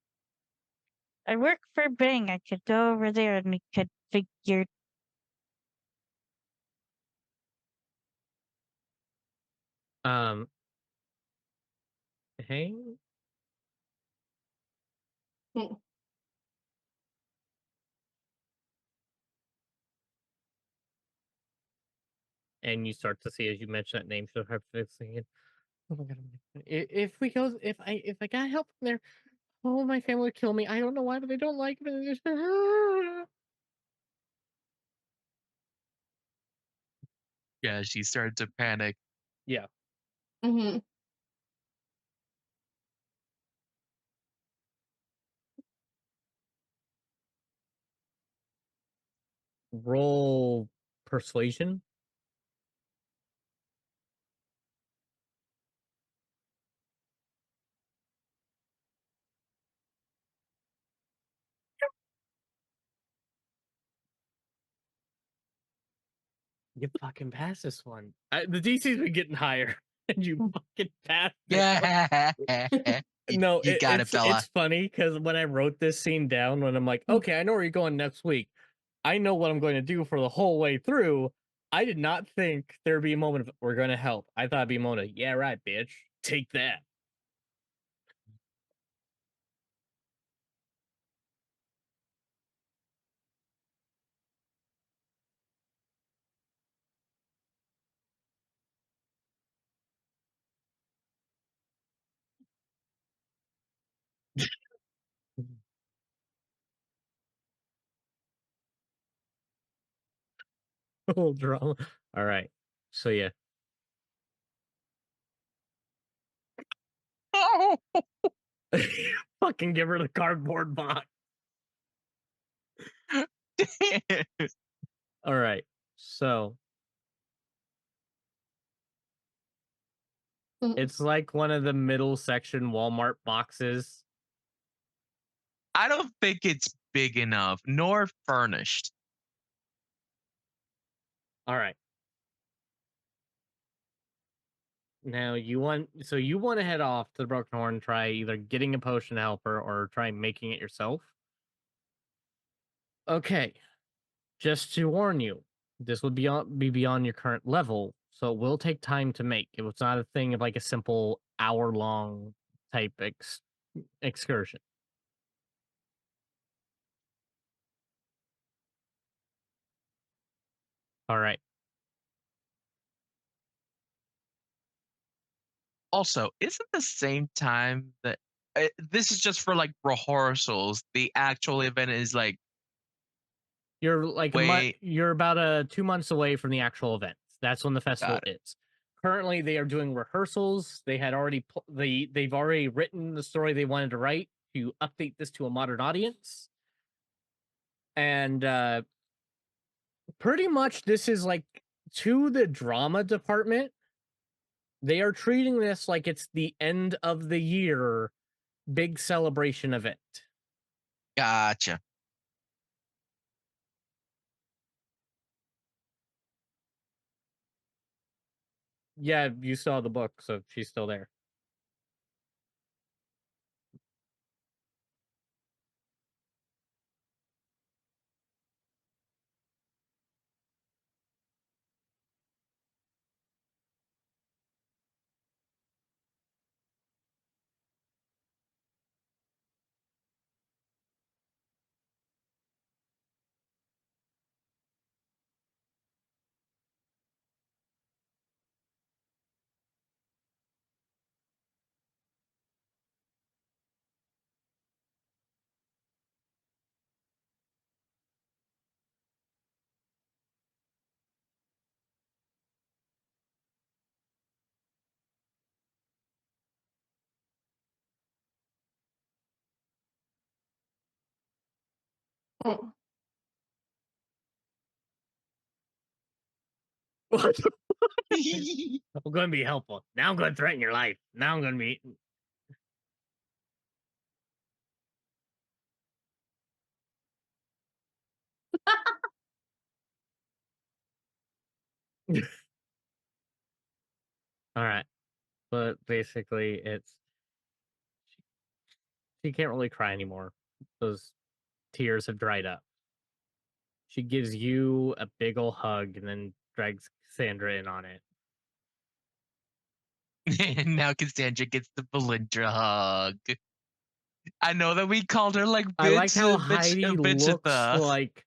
I work for Bing. I could go over there and we could figure. Hey. Mm. And you start to see, as you mention that name, she'll have thinking, oh my god, if I got help from there, oh, my family would kill me. I don't know why, but they don't like me. Yeah, she started to panic. Yeah. Mm-hmm. Roll persuasion. You fucking pass this one. The DC's been getting higher, and you fucking passed it. Yeah. No, you got it, fella. It's funny because when I wrote this scene down, when I'm like, okay, I know where you're going next week. I know what I'm going to do for the whole way through. I did not think there'd be a moment of, we're going to help. I thought it'd be a moment of, yeah, right, bitch. Take that. Whole drama. All right. So, yeah. Fucking give her the cardboard box. All right. So, it's like one of the middle section Walmart boxes. I don't think it's big enough nor furnished. All right. Now you want to head off to the Broken Horn, try either getting a potion helper or try making it yourself. Okay, just to warn you, this would be beyond your current level, so it will take time to make. It was not a thing of like a simple hour-long type excursion. All right. Also, isn't the same time that this is just for like rehearsals? The actual event is like You're like way you're about 2 months away from the actual event. That's when the festival got it. is. Currently, they are doing rehearsals. They had already they've already written the story they wanted to write to update this to a modern audience. And pretty much this is like to the drama department. They are treating this like it's the end of the year big celebration event. Gotcha. Yeah, you saw the book, so she's still there. What? I'm going to be helpful. Now I'm going to threaten your life. Now I'm going to be. All right. But basically, it's. She can't really cry anymore. Those tears have dried up. She gives you a big ol' hug and then drags Sandra in on it. And now Cassandra gets the Belindra hug. I know that we called her like I like how bitch, Heidi looks bitchatha. like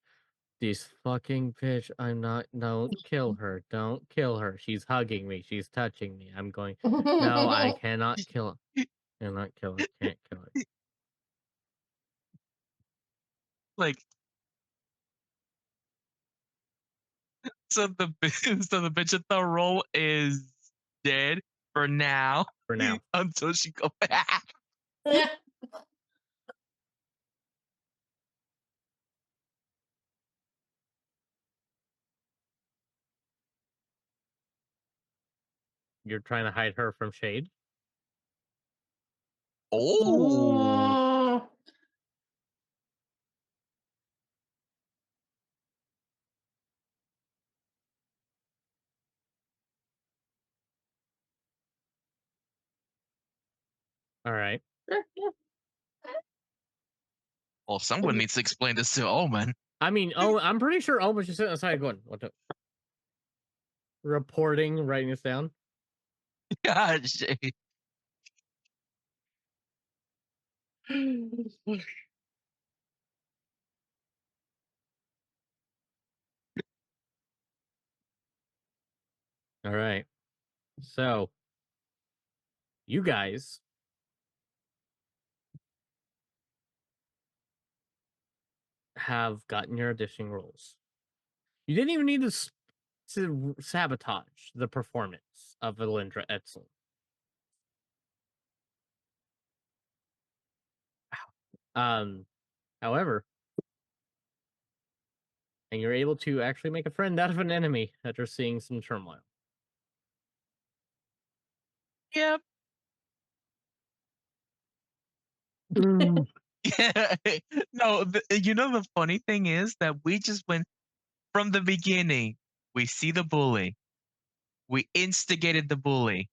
this fucking bitch. I'm not. Don't kill her. Don't kill her. She's hugging me. She's touching me. I'm going. No, I cannot kill her. Cannot kill her. Can't kill her. Like, so the so the bitchatha role is dead for now. For now. Until she go back. You're trying to hide her from shade? Oh. All right. Well, someone needs to explain this to Omen. I mean, oh, I'm pretty sure Omen's just sitting aside going, what the? Reporting, writing this down. Gosh. All right. So, you guys have gotten your auditioning roles. You didn't even need to sabotage the performance of Valindra Etzel. However, and you're able to actually make a friend out of an enemy after seeing some turmoil. Yep. No, you know the funny thing is that we just went from the beginning. We see the bully. We instigated the bully,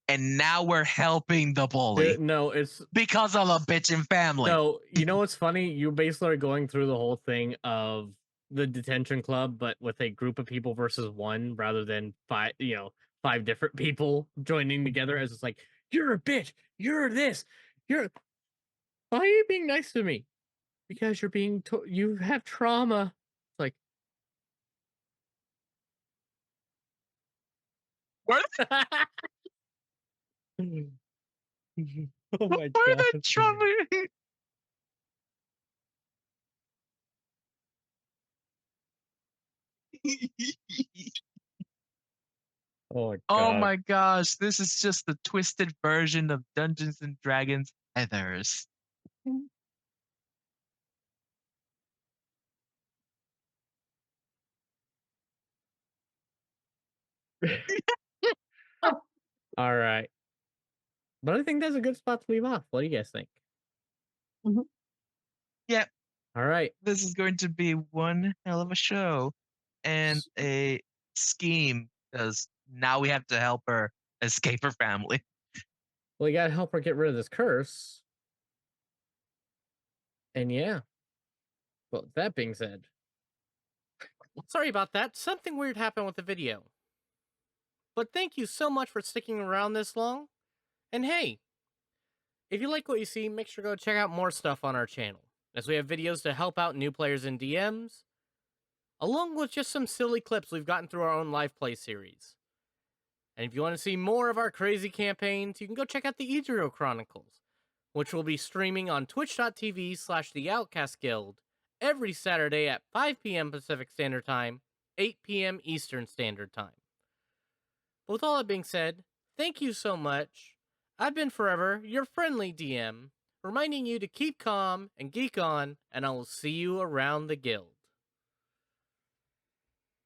and now we're helping the bully No, it's because of a bitchin' family. no. You know what's funny? You basically are going through the whole thing of the detention club, but with a group of people versus one, rather than five. Five different people joining together as it's like, you're a bitch. You're this. You're. Why are you being nice to me? Because you're being. You have trauma. It's like. Where Oh my are god. they troubling? Oh my Oh god. my gosh, this is just the twisted version of Dungeons and Dragons Heathers. All right. But I think that's a good spot to leave off. What do you guys think? Yeah, All right. this is going to be one hell of a show and a scheme because now we have to help her escape her family. Well, you gotta help her get rid of this curse. And yeah. Well, that being said. Sorry about that. Something weird happened with the video. But thank you so much for sticking around this long. And hey, if you like what you see, make sure to go check out more stuff on our channel, as we have videos to help out new players in DMs, along with just some silly clips we've gotten through our own live play series. And if you want to see more of our crazy campaigns, you can go check out the Idrio Chronicles, which will be streaming on twitch.tv/theoutcastguild every Saturday at 5 p.m. Pacific Standard Time, 8 p.m. Eastern Standard Time. But with all that being said, thank you so much. I've been forever your friendly DM, reminding you to keep calm and geek on, and I will see you around the guild.